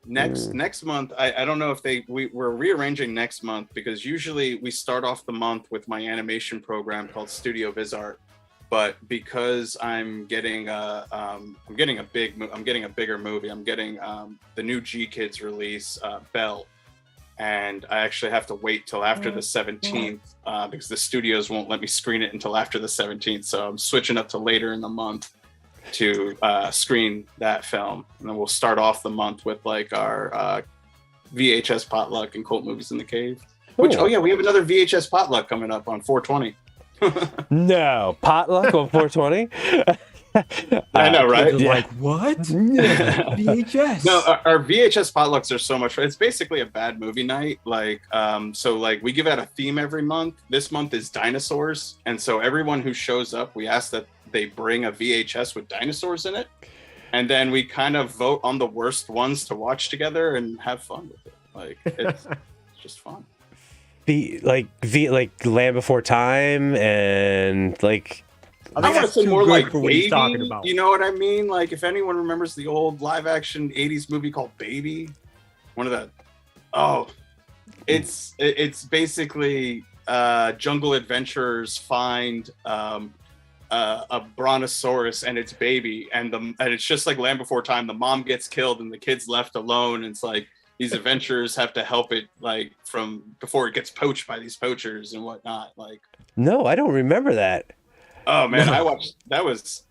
Next month, I don't know if we're rearranging next month because usually we start off the month with my animation program called Studio Vizart, but because I'm getting a bigger movie. I'm getting the new G Kids release, Belle, and I actually have to wait till after the 17th because the studios won't let me screen it until after the 17th. So I'm switching up to later in the month to screen that film, and then we'll start off the month with like our VHS potluck and Cult Movies in the Cave. Which we have another VHS potluck coming up on 420. No potluck on 420. I know, right? Yeah. Like what? VHS. No, our VHS potlucks are so much fun. It's basically a bad movie night. Like, so like we give out a theme every month. This month is dinosaurs, and so everyone who shows up, we ask that they bring a VHS with dinosaurs in it, and then we kind of vote on the worst ones to watch together and have fun with it. Like, it's just fun. Like Land Before Time and like. I want to say more like for what Baby. he's talking about. You know what I mean? Like if anyone remembers the old live action 80s movie called Baby, one of the it's basically jungle adventurers find a brontosaurus and its baby, and it's just like Land Before Time. The mom gets killed and the kid's left alone, and it's like these adventurers have to help it like from before it gets poached by these poachers and whatnot. Like, no, I don't remember that. Oh man, I watched that was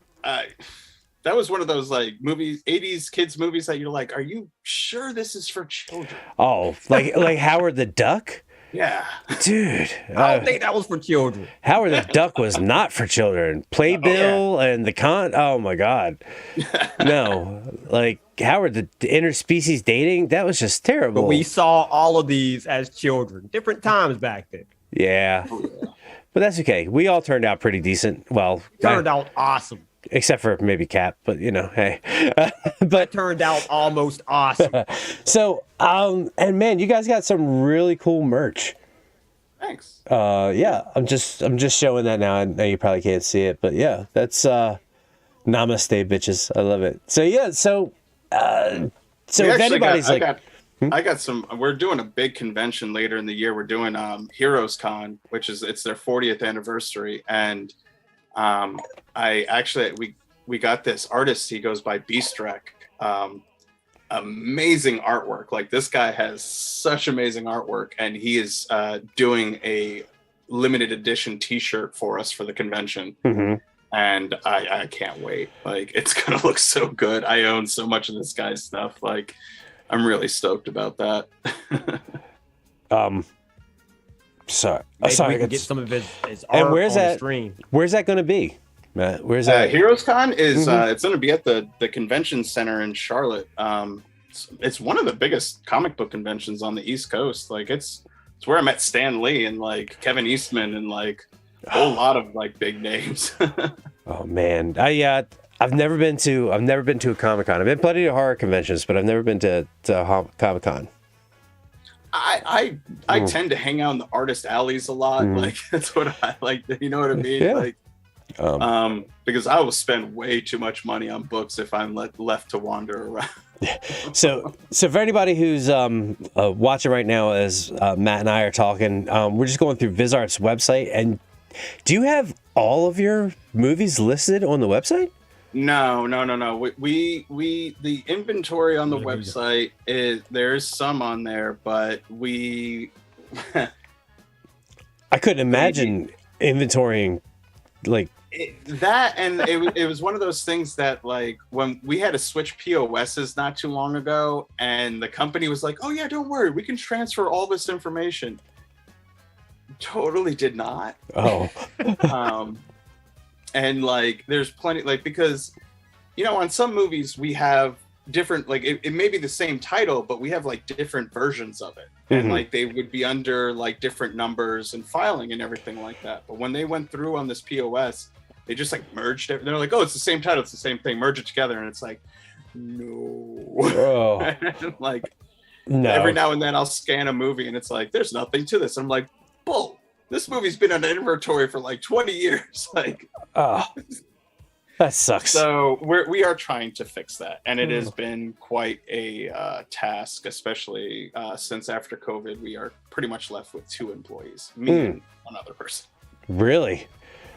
one of those like movies, 80s kids movies that you're like, are you sure this is for children? Oh, like Howard the Duck? Yeah. Dude. I don't think that was for children. Howard the Duck was not for children. Playbill and the oh my God. No. Like Howard the interspecies dating, that was just terrible. But we saw all of these as children. Different times back then. Yeah. But that's okay. We all turned out pretty decent. Well, turned out awesome. Except for maybe Cap, but you know, hey. But turned out almost awesome. So, and man, you guys got some really cool merch. Thanks. Yeah, I'm just showing that now. I know you probably can't see it, but yeah, that's Namaste, bitches. I love it. So yeah, so if We actually anybody's I got some. We're doing a big convention later in the year. We're doing Heroes Con, which is it's their 40th anniversary, and we got this artist. He goes by Beastrek. Amazing artwork. Like this guy has such amazing artwork, and he is doing a limited edition T-shirt for us for the convention. Mm-hmm. And I can't wait. Like it's gonna look so good. I own so much of this guy's stuff. Like I'm really stoked about that. Sorry, Maybe we can get some of his art and where's on the that stream. Where's that going to be, Matt? Where's that? Heroes Con is it's going to be at the convention center in Charlotte. It's one of the biggest comic book conventions on the East Coast. Like it's where I met Stan Lee and like Kevin Eastman and like a whole lot of like big names. Oh man, I've never been to a Comic Con. I've been plenty of horror conventions, but I've never been to Comic Con. I tend to hang out in the artist alleys a lot. Like that's what I like. You know what I mean? Yeah. Like, because I will spend way too much money on books if I'm left to wander around. So for anybody who's watching right now, as Matt and I are talking, we're just going through Vizart's website. And do you have all of your movies listed on the website? No. We the inventory on the website there's some on there, but we I couldn't imagine inventorying like it was one of those things that like when we had to switch POSs not too long ago, and the company was like, "Oh yeah, don't worry, we can transfer all this information." Totally did not. Oh. And like there's plenty, like, because on some movies we have different, like it may be the same title, but we have like different versions of it. And like they would be under like different numbers and filing and everything like that. But when they went through on this POS, they just like merged it. They're like, "Oh, it's the same title, it's the same thing, merge it together." And it's like, no. Oh. Like No. every now and then I'll scan a movie and it's like, there's nothing to this. I'm like, bull. This movie's been on inventory for like 20 years. Like, oh, that sucks. So we are trying to fix that, and it has been quite a task, especially since after COVID. We are pretty much left with 2 employees, me and one other person. Really?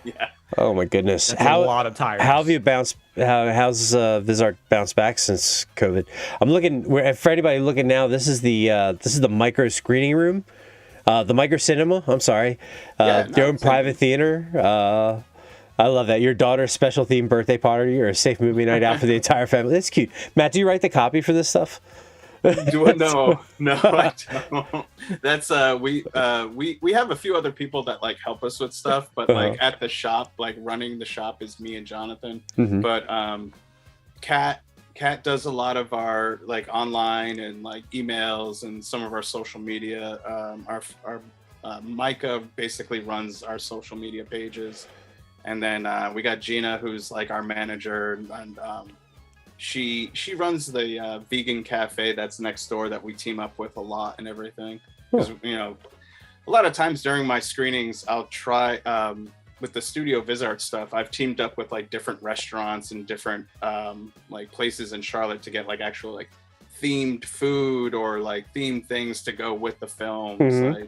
Yeah. Oh my goodness. That's a lot of tires. How have you bounced? How's Vizart bounced back since COVID? I'm looking. For anybody looking now, this is the micro screening room. The micro cinema. I'm sorry. Your own private theater. I love that. Your daughter's special themed birthday party or a safe movie night out for the entire family. That's cute. Matt, do you write the copy for this stuff? No, I don't. That's we have a few other people that like help us with stuff, but like at the shop, like running the shop is me and Jonathan. But Kat does a lot of our like online and like emails and some of our social media. Our Micah basically runs our social media pages, and then we got Gina, who's like our manager, and she runs the vegan cafe that's next door that we team up with a lot and everything. Because a lot of times during my screenings, I'll try. With the Studio Vizart stuff, I've teamed up with like different restaurants and different like places in Charlotte to get like actual like themed food or like themed things to go with the films.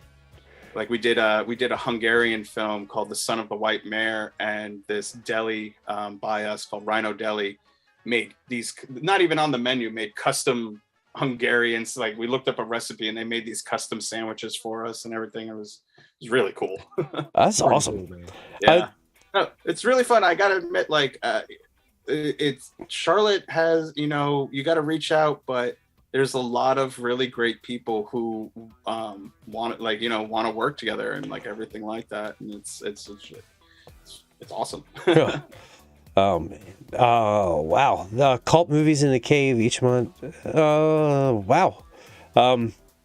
Like we did a Hungarian film called The Son of the White Mare, and this deli by us called Rhino Deli made these, not even on the menu, made custom Hungarians. Like we looked up a recipe and they made these custom sandwiches for us and everything. It was really cool. That's awesome. Cool, Yeah, no, it's really fun. I gotta admit, like, it's Charlotte has, you got to reach out, but there's a lot of really great people who want to work together and like everything like that, and it's awesome. Oh man! Oh wow! The cult movies in the cave each month. Wow.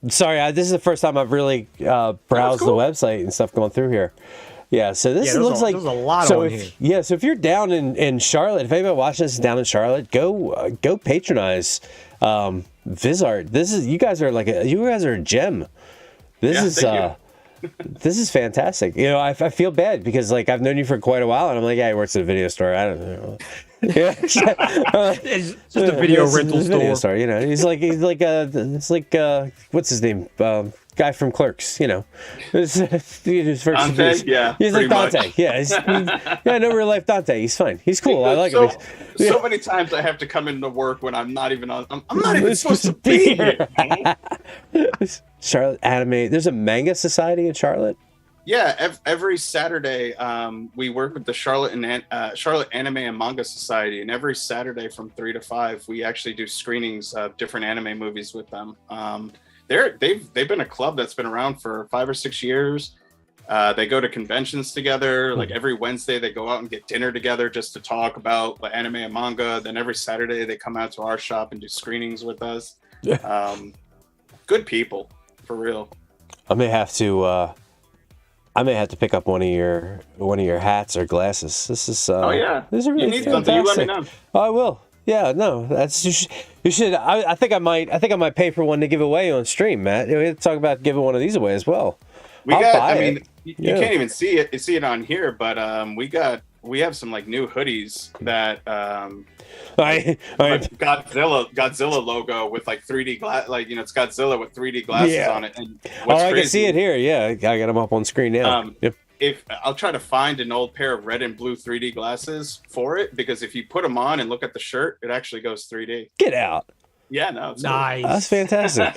Sorry, this is the first time I've really browsed the website and stuff going through here. Yeah, so this looks like there's a lot on here. Yeah, so if you're down in Charlotte, if anybody watching this is down in Charlotte, go patronize Vizart. You guys are a gem. This is This is fantastic. You know, I feel bad because like I've known you for quite a while, and I'm like, yeah, he works at a video store. I don't know. Yeah. It's just a video rental store. You know, he's like what's his name? Guy from Clerks. You know, Dante? Yeah, he's like Dante. much. Yeah, yeah, no real life Dante. He's fine. He's cool. I like him. So many times I have to come into work when I'm not even on. I'm not even supposed to be here. Charlotte Anime. There's a manga society in Charlotte. Yeah, every Saturday we work with the Charlotte Anime and Manga Society, and every Saturday from 3 to 5 we actually do screenings of different anime movies with them. They've been a club that's been around for 5 or 6 years. They go to conventions together. Like every Wednesday they go out and get dinner together just to talk about anime and manga. Then every Saturday they come out to our shop and do screenings with us. Good people, for real. I may have to pick up one of your hats or glasses. This is oh yeah. These are really you need something, you let me know. Oh, I will. Yeah, no, that's you should. I think I might pay for one to give away on stream, Matt. We have to talk about giving one of these away as well. You can't even see it on here, but we have some like new hoodies that Godzilla logo with like 3D glass, like it's Godzilla with 3D glasses on it. And what's I crazy, can see it here. Yeah, I got them up on screen now. Yep. If I'll try to find an old pair of red and blue 3D glasses for it, because if you put them on and look at the shirt, it actually goes 3D. Get out. Yeah, no, it's Nice. That's fantastic.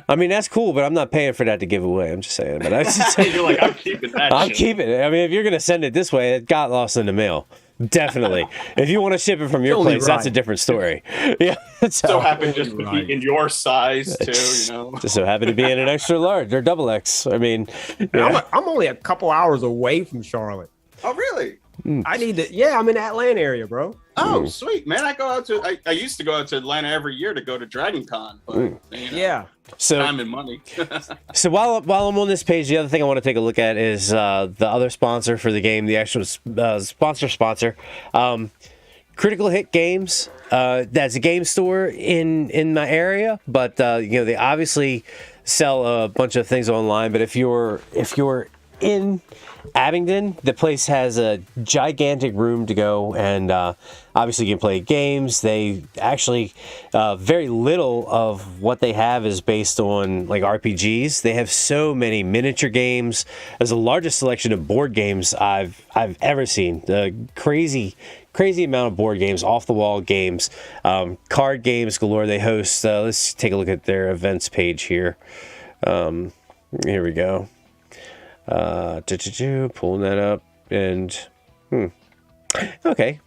I mean, that's cool, but I'm not paying for that to give away. I'm just saying. But You're like, I'm keeping that. I'm keeping it. I mean, if you're gonna send it this way, it got lost in the mail. Definitely. If you want to ship it from your place, that's a different story. Yeah. So happened just to be in your size too, Just so happened to be in an extra large or double X. I mean, I'm only a couple hours away from Charlotte. Oh, really? I need to. Yeah, I'm in the Atlanta area, bro. Oh, sweet, man! I used to go out to Atlanta every year to go to Dragon Con, but Yeah. So time and money. So while I'm on this page, the other thing I want to take a look at is the other sponsor for the game, the actual sponsor, Critical Hit Games. That's a game store in my area, but they obviously sell a bunch of things online. But if you're in Abingdon, the place has a gigantic room to go, and obviously you can play games. They actually very little of what they have is based on like RPGs. They have so many miniature games. There's the largest selection of board games I've ever seen. The crazy amount of board games, off the wall games, card games galore. They host. Let's take a look at their events page here. Here we go. Pulling that up, and okay,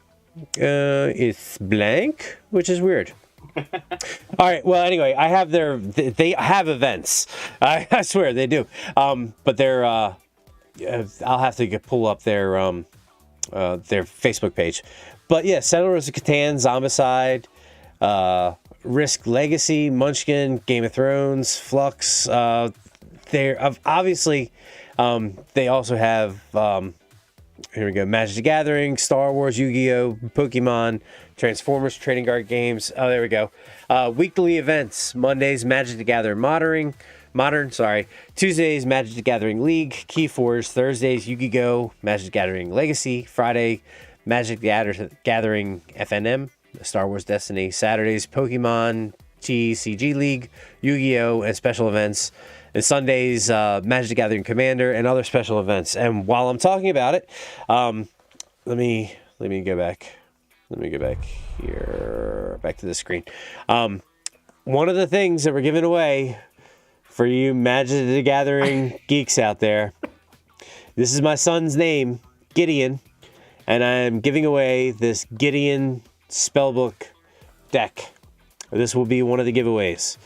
it's blank, which is weird. All right, well, anyway, I have they have events. I swear they do. But they're I'll have to pull up their Facebook page. But yeah, Settlers of Catan, Zombicide, Risk Legacy, Munchkin, Game of Thrones, Flux. They're obviously. They also have, here we go, Magic the Gathering, Star Wars, Yu-Gi-Oh!, Pokemon, Transformers, Trading Card Games. Oh, there we go. Weekly events. Mondays, Magic the Gathering Modern. Tuesdays, Magic the Gathering League, Keyforge. Thursdays, Yu-Gi-Oh!, Magic the Gathering Legacy. Friday, Magic the Gathering FNM, Star Wars Destiny. Saturdays, Pokemon, TCG League, Yu-Gi-Oh!, and special events. And Sundays, Magic the Gathering Commander and other special events. And while I'm talking about it, let me go back. Let me go back here, back to the screen. One of the things that we're giving away for you Magic the Gathering geeks out there, this is my son's name, Gideon, and I'm giving away this Gideon Spellbook deck. This will be one of the giveaways.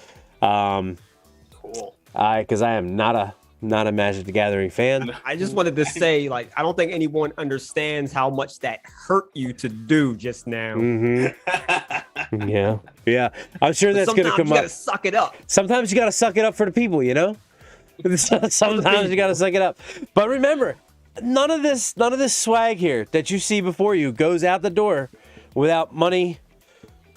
Cool. Because I am not a Magic the Gathering fan. I just wanted to say, like, I don't think anyone understands how much that hurt you to do just now. Mm-hmm. Yeah. I'm sure that's going to come up. Sometimes you got to suck it up. Sometimes you got to suck it up for the people, Sometimes you got to suck it up. But remember, none of this swag here that you see before you goes out the door without money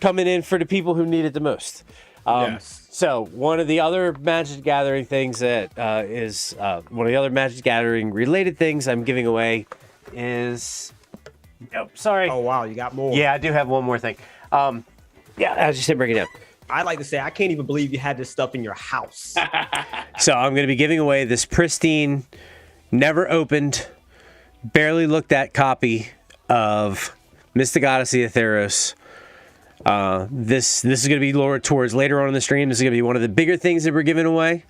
coming in for the people who need it the most. Yes. So one of the other Magic Gathering things that is one of the other Magic Gathering related things I'm giving away is. Oh, sorry. Oh wow, you got more. Yeah, I do have one more thing. Yeah, I just didn't bring it down. I like to say I can't even believe you had this stuff in your house. So I'm going to be giving away this pristine, never opened, barely looked at copy of Mystic Odyssey of Theros. This is going to be lower towards later on in the stream. This is going to be one of the bigger things that we're giving away.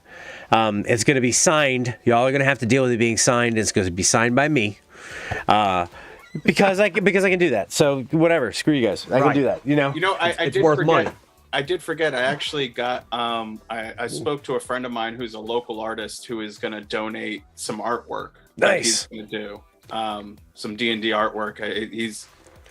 It's going to be signed. Y'all are going to have to deal with it being signed. It's going to be signed by me. Because I can do that. So whatever, screw you guys. I can do that. You know, It's worth money. I did forget. I actually got. I spoke to a friend of mine who's a local artist who is going to donate some artwork. That he's Nice. going to do some D&D artwork.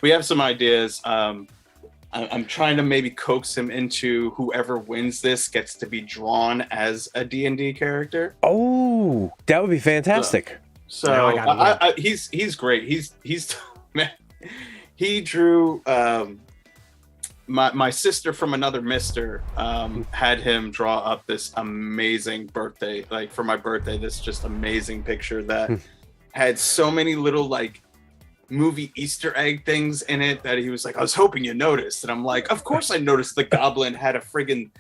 We have some ideas. I'm trying to maybe coax him into whoever wins this gets to be drawn as a D&D character. Oh, that would be fantastic. So Now I gotta he's great. He's man, he drew my sister from another mister had him draw up this amazing birthday, like for my birthday, this just amazing picture that had so many little like movie Easter egg things in it that he was like, I was hoping you noticed. And I'm like, of course I noticed the goblin had a friggin',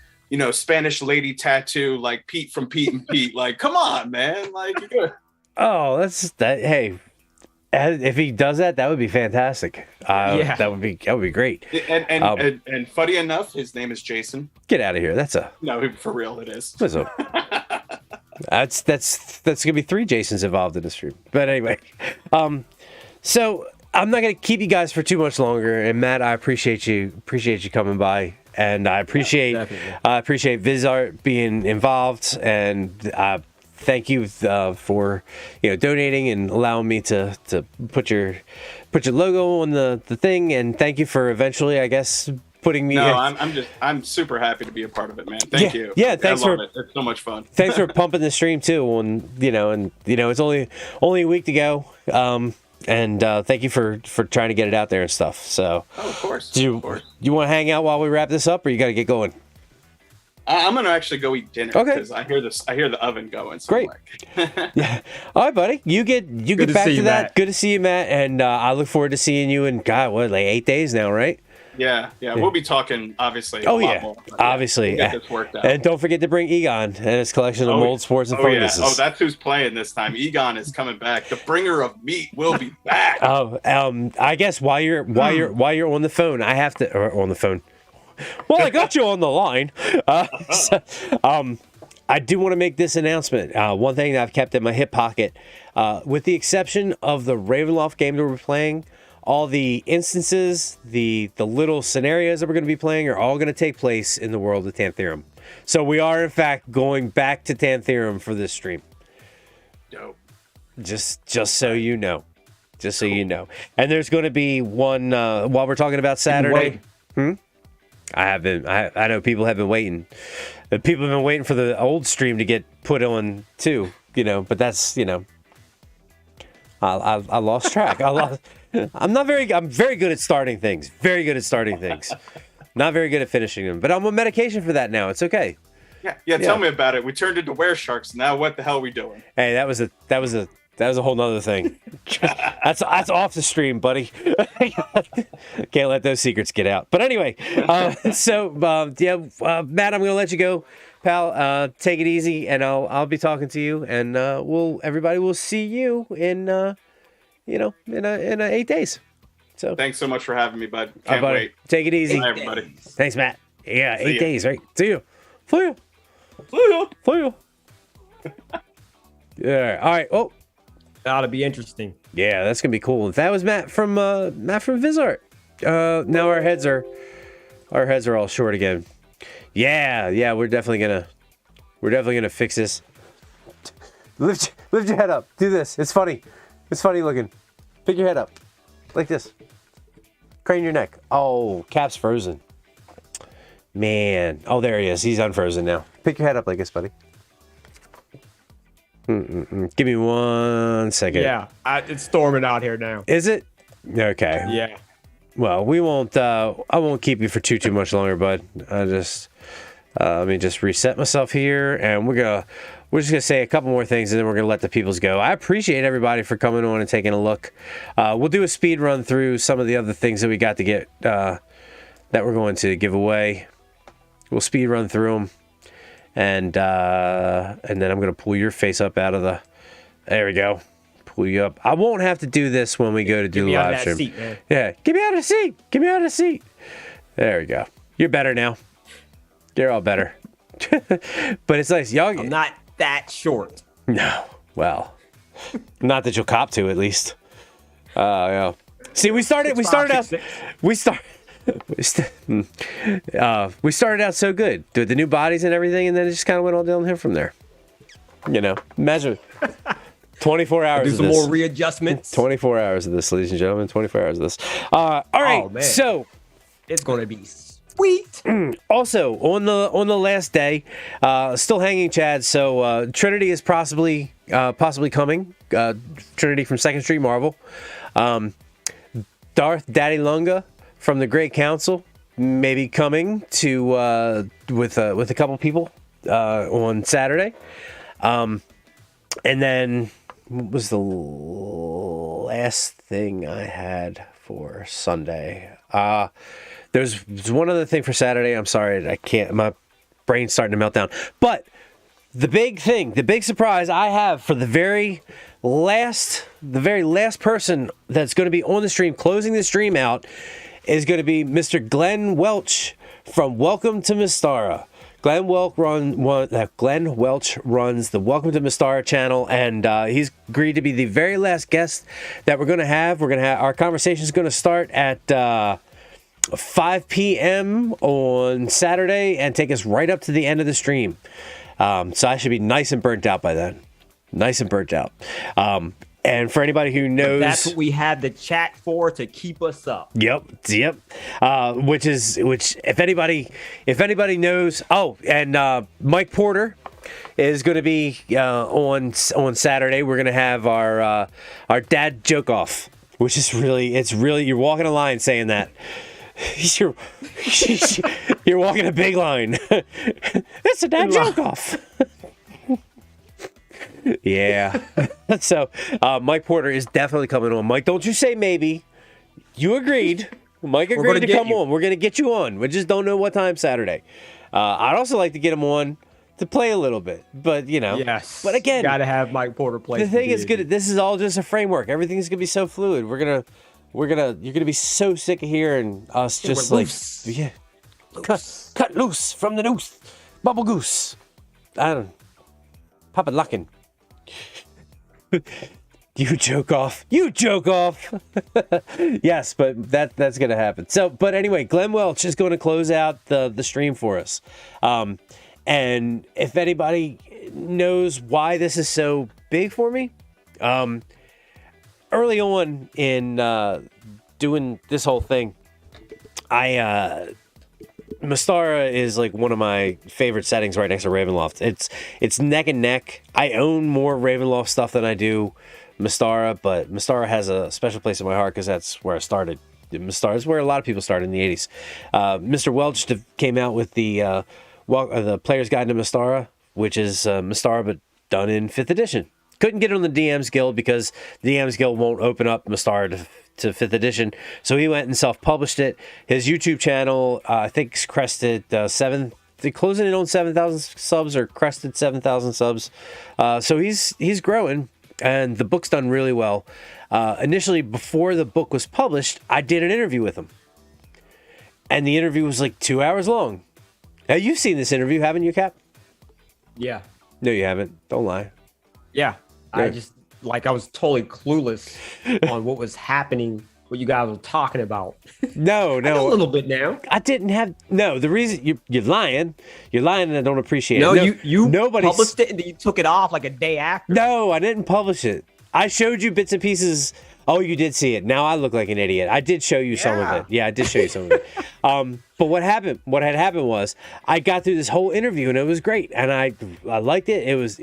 Spanish lady tattoo like Pete from Pete and Pete. Like, come on, man. Like, you gotta... Oh, that's that. Hey, if he does that, that would be fantastic. That would be great. And funny enough, his name is Jason. Get out of here. That's For real, it is. That's gonna be 3 Jasons involved in the stream. But anyway, so I'm not gonna keep you guys for too much longer. And Matt, I appreciate you coming by, and I appreciate Vizart being involved, and thank you for donating and allowing me to put your logo on the thing, and thank you for eventually, I guess, putting me. No, I'm super happy to be a part of it, man. Thank you. Yeah, thanks I love it. It's so much fun. Thanks for pumping the stream too. And it's only a week to go. And thank you for trying to get it out there and stuff. So, of course. Do you want to hang out while we wrap this up, or you got to get going? I'm gonna actually go eat dinner because I hear the oven going. So great. Yeah. All right, buddy. You get back to that. Matt. Good to see you, Matt. And I look forward to seeing you in like 8 days now, right? Yeah. We'll be talking obviously. Oh yeah, more, obviously. We'll get this worked out. And don't forget to bring Egon and his collection of mold sports and funguses. Yeah. Oh, that's who's playing this time. Egon is coming back. The bringer of meat will be back. I guess while you're on the phone, I have to on the phone. Well, I got you on the line. I do want to make this announcement. One thing that I've kept in my hip pocket, with the exception of the Ravenloft game that we're playing, all the instances, the little scenarios that we're going to be playing are all going to take place in the world of Tantherum. So we are, in fact, going back to Tantherum for this stream. Dope. Just so you know. Just so you know. And there's going to be one, while we're talking about Saturday. I know people have been waiting. People have been waiting for the old stream to get put on too, but that's, I lost track. I'm very good at starting things. Very good at starting things. Not very good at finishing them, but I'm on medication for that now. It's okay. Yeah. Tell me about it. We turned into were-sharks. Now what the hell are we doing? Hey, that was a whole nother thing. That's off the stream, buddy. Can't let those secrets get out. But anyway, Matt, I'm gonna let you go, pal. Take it easy, and I'll be talking to you, and everybody will see you in 8 days. So thanks so much for having me, bud. Can't wait. Take it easy. Bye, everybody. Thanks, Matt. Yeah, 8 days, right? See you. See you. Yeah. All right. Oh. That'll be interesting. Yeah, that's gonna be cool. That was Matt from Vizart. Now our heads are all short again. Yeah, we're definitely gonna fix this. Lift your head up. Do this. It's funny. It's funny looking. Pick your head up, like this. Crane your neck. Oh, Cap's frozen. Man. Oh, there he is. He's unfrozen now. Pick your head up like this, buddy. Give me 1 second. Yeah, it's storming out here now. Is it? Okay. Yeah. Well, we won't. I won't keep you for too much longer, bud. Let me just reset myself here, and we're just gonna say a couple more things, and then we're gonna let the peoples go. I appreciate everybody for coming on and taking a look. We'll do a speed run through some of the other things that we got to get that we're going to give away. We'll speed run through them, and then I'm gonna pull your face up out of the. There we go. Pull you up. I won't have to do this when we go to do live stream. Seat, man. Yeah, get me out of the seat. Get me out of the seat. There we go. You're better now. You're all better. But it's nice, y'all. I'm not that short. No. Well, not that you'll cop to, at least. Yeah. See, we started out so good with the new bodies and everything, and then it just kind of went all downhill from there. You know, imagine 24 hours Do of some this. more readjustments. 24 hours of this, ladies and gentlemen. 24 hours of this. All right. Oh, man. So It's going to be sweet. also on the last day, still hanging, Chad. So Trinity is possibly coming. Trinity from Second Street Marvel. Darth Daddy Lunga from the Great Council maybe coming to with a couple people on Saturday. And then what was the last thing I had for Sunday? There's one other thing for Saturday. I'm sorry, I can't. My brain's starting to melt down. But the big thing, the big surprise I have for the very last person that's going to be on the stream, closing the stream out, is going to be Mr. Glenn Welch from Welcome to Mystara. Glenn Welch runs the Welcome to Mystara channel, and he's agreed to be the very last guest that we're going to have. Our conversation is going to start at 5 p.m. on Saturday and take us right up to the end of the stream. So I should be nice and burnt out by then. Nice and burnt out. And for anybody who knows, that's what we had the chat for, to keep us up. Yep. Which if anybody knows. Oh, and Mike Porter is going to be on Saturday. We're going to have our dad joke off, which is really you're walking a line saying that. You're walking a big line. It's a dad joke off. Yeah. So Mike Porter is definitely coming on. Mike, don't you say maybe. You agreed. Mike agreed to come on. We're going to get you on. We just don't know what time Saturday. I'd also like to get him on to play a little bit. But, you know. Yes. But again. Got to have Mike Porter play. The thing is good. This is all just a framework. Everything's going to be so fluid. You're going to be so sick of hearing us just like. Loose. Yeah. Loose. Cut loose from the noose. Bubble goose. I don't. Papa Luckin. You joke off. Yes, but that's gonna happen. So, but anyway, Glenn Welch is going to close out the stream for us. And if anybody knows why this is so big for me, early on in doing this whole thing, Mystara is like one of my favorite settings right next to Ravenloft. It's neck and neck. I own more Ravenloft stuff than I do Mystara, but Mystara has a special place in my heart because that's where I started. Mystara is where a lot of people started in the 80s. Mr. Welch came out with the Player's Guide to Mystara, which is Mystara but done in 5th edition. Couldn't get it on the DM's Guild because the DM's Guild won't open up Mystara to 5th edition. So he went and self-published it. His YouTube channel, I think, is crested 7. They're closing in on 7,000 subs or crested 7,000 subs. So he's growing, and the book's done really well. Initially, before the book was published, I did an interview with him. And the interview was like 2 hours long. Now, you've seen this interview, haven't you, Cap? Yeah. No, you haven't. Don't lie. Yeah. I was totally clueless on what was happening, what you guys were talking about. No. I know a little bit now. I didn't have. No, the reason you're lying. You're lying and I don't appreciate No, it. you published it and then you took it off like a day after. No, I didn't publish it. I showed you bits and pieces. Oh, you did see it. Now I look like an idiot. I did show you some of it. Yeah, I did show you some of it. But what had happened was I got through this whole interview and it was great. And I liked it. It was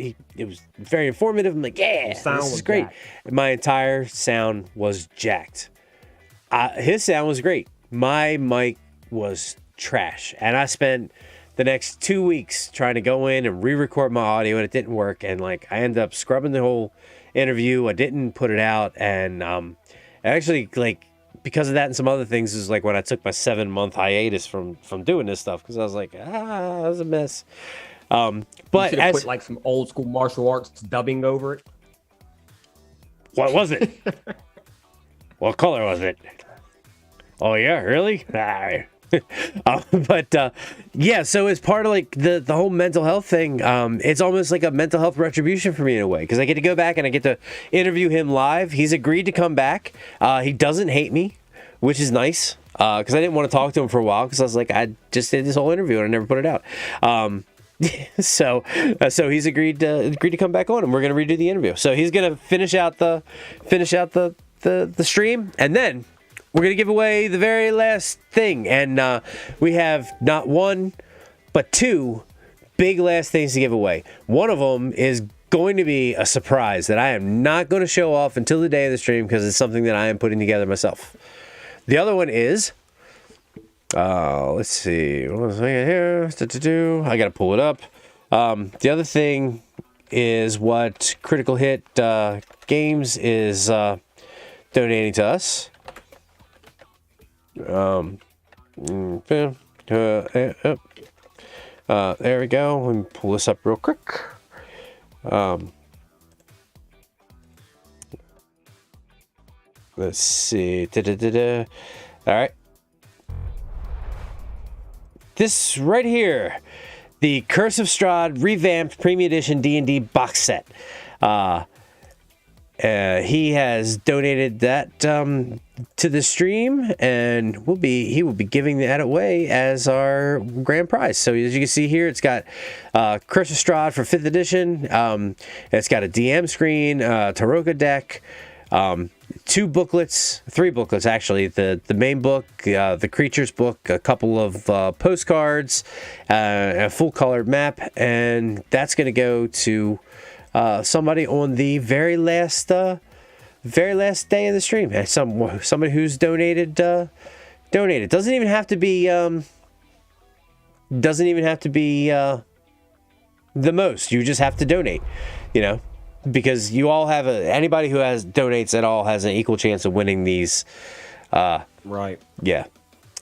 very informative. I'm like, yeah, this is great. My entire sound was jacked. His sound was great. My mic was trash. And I spent the next 2 weeks trying to go in and re-record my audio, and it didn't work. And like I ended up scrubbing the whole interview. I didn't put it out, and actually, like, because of that and some other things, is like when I took my 7-month hiatus from doing this stuff, because I was like, that was a mess. But you should have put like some old school martial arts dubbing over it. What was it? What color was it? Oh yeah, really? Yeah, so as part of like the whole mental health thing, it's almost like a mental health retribution for me in a way, because I get to go back and I get to interview him live. He's agreed to come back. He doesn't hate me, which is nice, because I didn't want to talk to him for a while, because I was like, I just did this whole interview and I never put it out. So he's agreed to come back on, and we're gonna redo the interview. So he's gonna finish out the stream, and then we're going to give away the very last thing. And we have not one, but two big last things to give away. One of them is going to be a surprise that I am not going to show off until the day of the stream, because it's something that I am putting together myself. The other one is, let's see, what was I here? I got to pull it up. The other thing is what Critical Hit Games is donating to us. There we go. Let me pull this up real quick. Let's see. All right. This right here, the Curse of Strahd revamped Premium Edition D&D box set. He has donated that to the stream, and he will be giving that away as our grand prize. So as you can see here, it's got Curse of Strahd for 5th edition. It's got a DM screen, Taroka deck, 3 booklets actually. The main book, the creatures book, a couple of postcards, a full colored map, and that's going to go to somebody on the very last day of the stream. Somebody who's donated. Doesn't even have to be the most. You just have to donate, because you all have anybody who donates at all has an equal chance of winning these. Right. Yeah.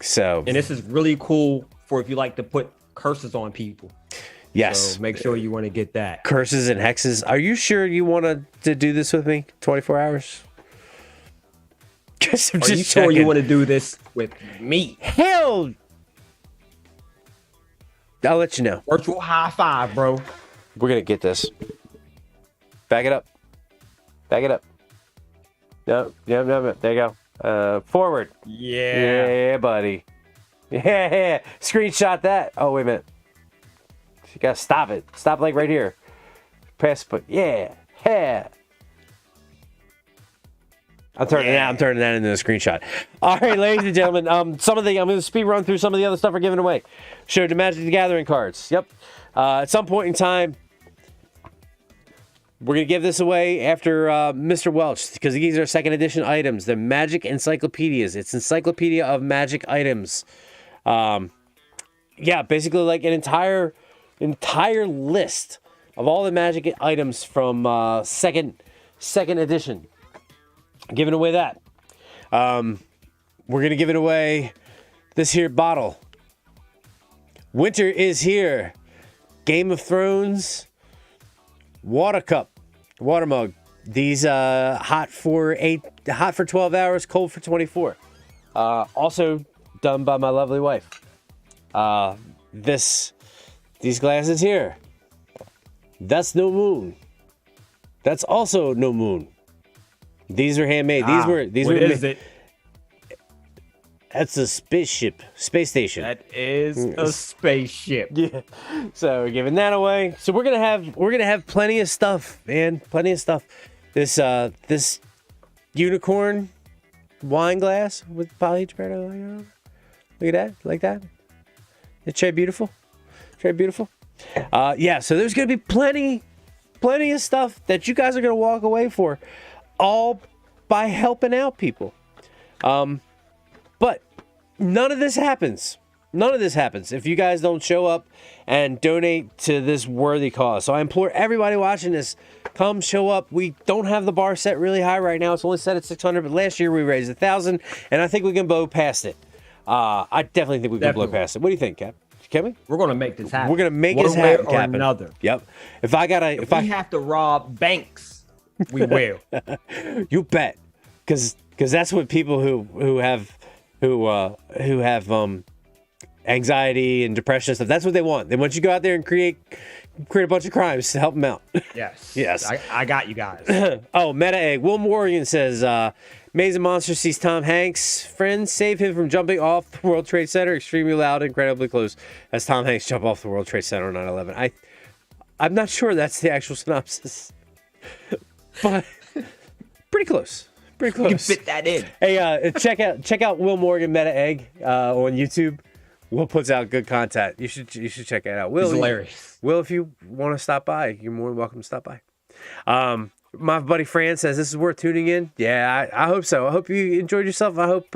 So. And this is really cool for if you like to put curses on people. Yes. So make sure you want to get that. Curses and hexes. Are you sure you want to do this with me? 24 hours? Are you sure you want to do this with me? Hell! I'll let you know. Virtual high five, bro. We're going to get this. Back it up. No. There you go. Forward. Yeah. Yeah, buddy. Yeah. Screenshot that. Oh, wait a minute. You gotta stop it. Stop like right here. Press, but yeah. I'm turning that into a screenshot. All right, ladies and gentlemen. I'm going to speed run through some of the other stuff we're giving away. Showed the Magic the Gathering cards. Yep. At some point in time, we're going to give this away after Mr. Welch, because these are 2nd edition items. They're Magic encyclopedias. It's Encyclopedia of Magic items. Yeah, basically like an entire list of all the Magic items from second edition. Giving away that. We're gonna give it away this here bottle. Winter is here. Game of Thrones water cup, water mug. These hot for 12 hours, cold for 24. Also done by my lovely wife. These glasses here. That's no moon. That's also no moon. These were handmade. These were what is it? That's a spaceship, space station. That is a spaceship. Yeah. So we're giving that away. So we're gonna have plenty of stuff, man. Plenty of stuff. This unicorn wine glass with polyhedropato. Look at that, like that. It's very beautiful. Very beautiful. Yeah. So there's gonna be plenty of stuff that you guys are gonna walk away for, all by helping out people. But none of this happens None of this happens if you guys don't show up and donate to this worthy cause. So I implore everybody watching this, come show up. We don't have the bar set really high right now. It's only set at 600, but last year we raised 1,000, and I think we can blow past it. I definitely think we can blow past it. What do you think, Cap? Can we? We're gonna make this happen. We're gonna make this happen, or Captain. another. Yep. If I have to rob banks, we will. You bet. Because that's what people who have anxiety and depression and stuff, that's what they want. They want you to go out there and create a bunch of crimes to help them out. Yes. Yes. I got you guys. Oh, Meta Egg. Will Morgan says, Maze and Monster sees Tom Hanks' friends save him from jumping off the World Trade Center. Extremely loud, incredibly close as Tom Hanks jump off the World Trade Center on 9/11. I'm not sure that's the actual synopsis. But pretty close. Pretty close. You can fit that in. Hey, check out Will Morgan Meta Egg on YouTube. Will puts out good content. You should check it out. Will, he's hilarious. Will, if you want to stop by, you're more than welcome to stop by. My buddy Fran says this is worth tuning in. Yeah, I hope so. I hope you enjoyed yourself. I hope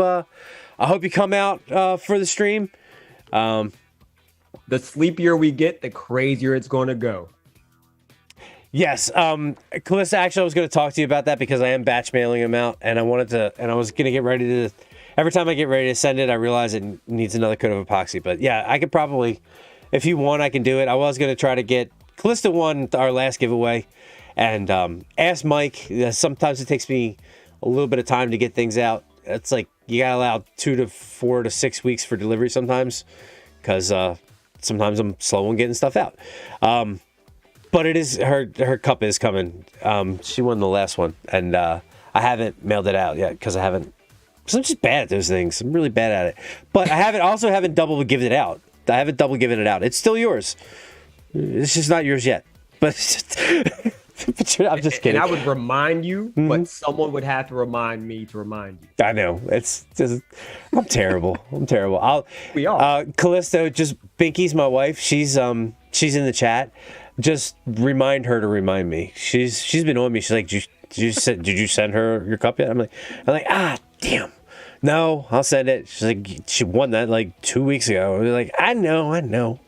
you come out for the stream. The sleepier we get, the crazier it's going to go. Yes, Calista, actually, I was going to talk to you about that because I am batch mailing them out, and I was going to get ready to. Every time I get ready to send it, I realize it needs another coat of epoxy. But yeah, I could probably, if you want, I can do it. I was going to try to get Calista won our last giveaway, and ask Mike. Sometimes it takes me a little bit of time to get things out. It's like you got to allow 2 to 4 to 6 weeks for delivery sometimes, because sometimes I'm slow on getting stuff out. But it is her cup is coming. She won the last one, and I haven't mailed it out yet because I'm just bad at those things. I'm really bad at it. But I haven't double given it out. I haven't double given it out. It's still yours. It's just not yours yet. But I'm just kidding. And I would remind you, but someone would have to remind me to remind you. I know. It's just I'm terrible. I'm terrible. We are. Callisto, just Binky's my wife. She's in the chat. Just remind her to remind me. She's been on me. She's like, did you send her your cup yet? I'm like, damn. No, I'll send it. She's like, she won that like 2 weeks ago. I'm like, I know.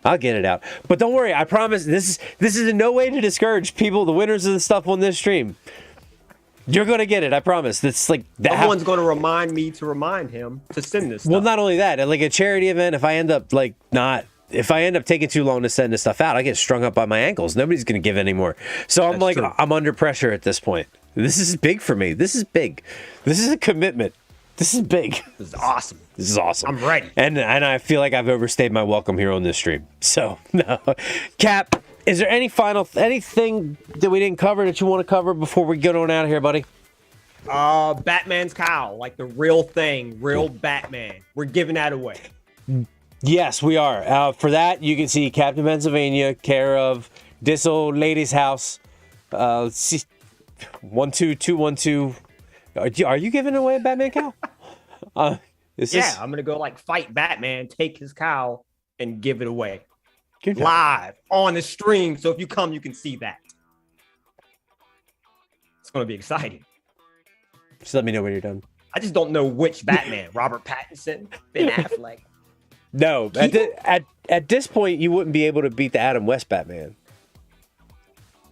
I'll get it out. But don't worry, I promise this is in no way to discourage people, the winners of the stuff on this stream. You're gonna get it, I promise. That's like that. Someone's gonna remind me to remind him to send this stuff. Well, not only that, at like a charity event, if I end up taking too long to send this stuff out, I get strung up by my ankles. Nobody's going to give anymore. So I'm true. I'm under pressure at this point. This is big for me. This is big. This is a commitment. This is big. This is awesome. This is awesome. I'm ready. And I feel like I've overstayed my welcome here on this stream. So, no. Cap, is there anything that we didn't cover that you want to cover before we get on out of here, buddy? Batman's cowl, like the real thing, real Batman. We're giving that away. Yes, we are. For that, you can see Captain Pennsylvania, care of this old lady's house. 12212. Are you giving away a Batman cow? I'm gonna go like fight Batman, take his cow, and give it away live on the stream. So if you come, you can see that. It's gonna be exciting. Just let me know when you're done. I just don't know which Batman. Robert Pattinson, Ben Affleck. No, at this point, you wouldn't be able to beat the Adam West Batman.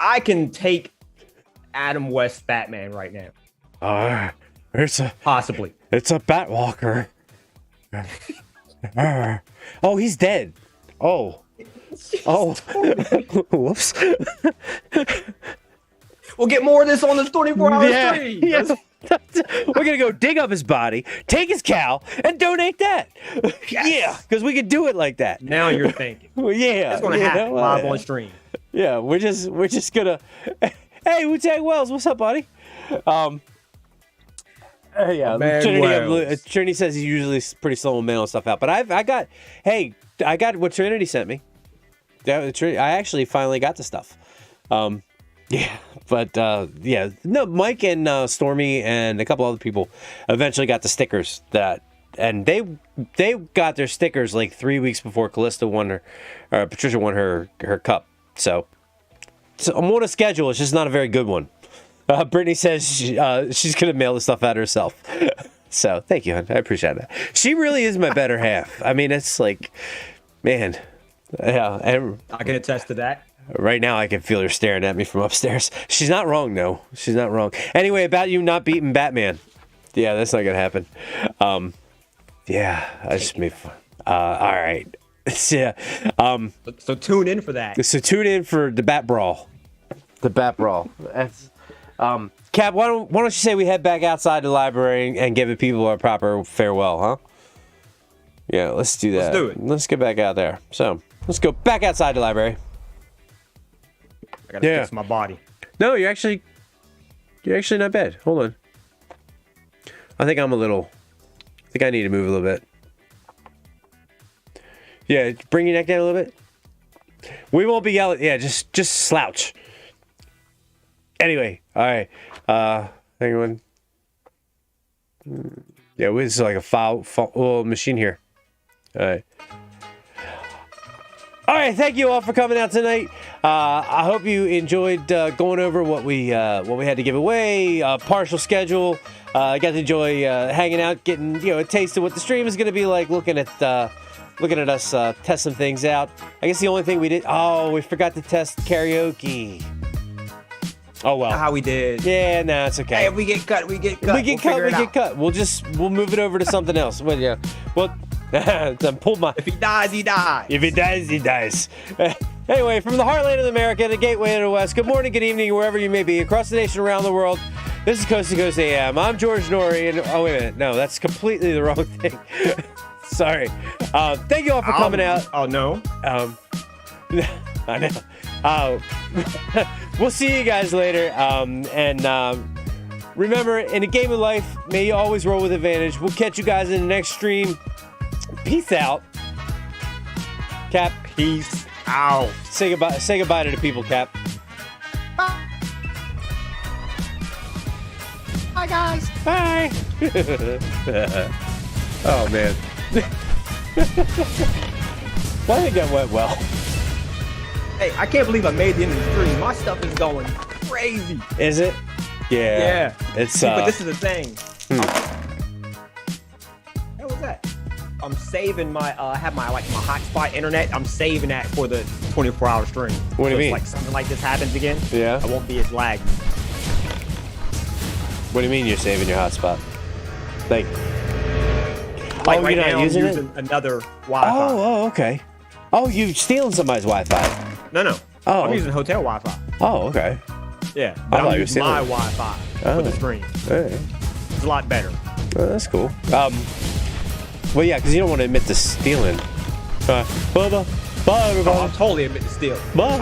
I can take Adam West Batman right now. Possibly. It's a Batwalker. Oh, he's dead. Oh. Whoops. We'll get more of this on this 24-hour stream. Yes. We're going to go dig up his body, take his cow, and donate that. Yes. Yeah, because we could do it like that. Now you're thinking. Well, yeah. That's going to happen live on stream. Yeah, we're just going to... Hey, Wu-Tang Wells, what's up, buddy? Trinity says he's usually pretty slow on mailing stuff out. But I got what Trinity sent me. I actually finally got the stuff. Mike and Stormy and a couple other people eventually got the stickers and they got their stickers like 3 weeks before Calista won Patricia won her cup. So I'm on a schedule. It's just not a very good one. Brittany says she's gonna mail the stuff out herself. So thank you, hon. I appreciate that. She really is my better half. I mean, it's like, man, yeah. And I can attest to that. right now, I can feel her staring at me from upstairs. She's not wrong, though. She's not wrong. Anyway, about you not beating Batman. Yeah, that's not gonna happen. Yeah, I just made fun. All right. Yeah. So tune in for that. So tune in for the Bat Brawl. The Bat Brawl. That's, Cap, why don't you say we head back outside the library and give the people a proper farewell, huh? Yeah, let's do that. Let's do it. Let's get back out there. So let's go back outside the library. I gotta fix my body. No, you're actually not bad. Hold on. I think I need to move a little bit. Yeah, bring your neck down a little bit. We won't be yelling. Yeah, just slouch. Anyway, all right. Anyone? Yeah, this is like a file machine here. All right. All right, thank you all for coming out tonight. I hope you enjoyed going over what we had to give away, partial schedule. I got to enjoy hanging out, getting a taste of what the stream is going to be like, looking at us test some things out. I guess the only thing we forgot to test karaoke. Oh well. How we did. Yeah, no, it's okay. Hey, if we get cut, we get cut. We get cut. We'll move it over to something else. Well, yeah. Well, pull my. If he dies, he dies. If he dies, he dies. Anyway, from the heartland of America, the gateway to the West. Good morning, good evening, wherever you may be, across the nation, around the world. This is Coast to Coast AM. I'm George Norrie, and oh wait a minute, no, that's completely the wrong thing. Sorry. Thank you all for coming out. Oh no. I know. We'll see you guys later. Remember, in a game of life, may you always roll with advantage. We'll catch you guys in the next stream. Peace out. Cap. Peace out. Say goodbye to the people, Cap. Bye, guys. Bye. Oh man. Well, I think that went well. Hey, I can't believe I made the end of the stream. My stuff is going crazy. Is it? Yeah. Yeah. It's but this is the thing. What was that? I'm saving my I have my hotspot internet. I'm saving that for the 24-hour stream. What do you mean? Like something like this happens again. Yeah. I won't be as laggy. What do you mean you're saving your hotspot? Like Like oh, right you're not now, using I'm using another Wi-Fi. Oh, okay. Oh, you stealing somebody's Wi-Fi? No. Oh. I'm using hotel Wi-Fi. Oh, okay. Yeah. I But thought I'm you were using my stealing. Wi-Fi Oh. for the stream. All right. It's a lot better. Well, that's cool. Well, yeah, because you don't want to admit to stealing. Bye, everybody. Oh, I'm totally admit to steal. Bye.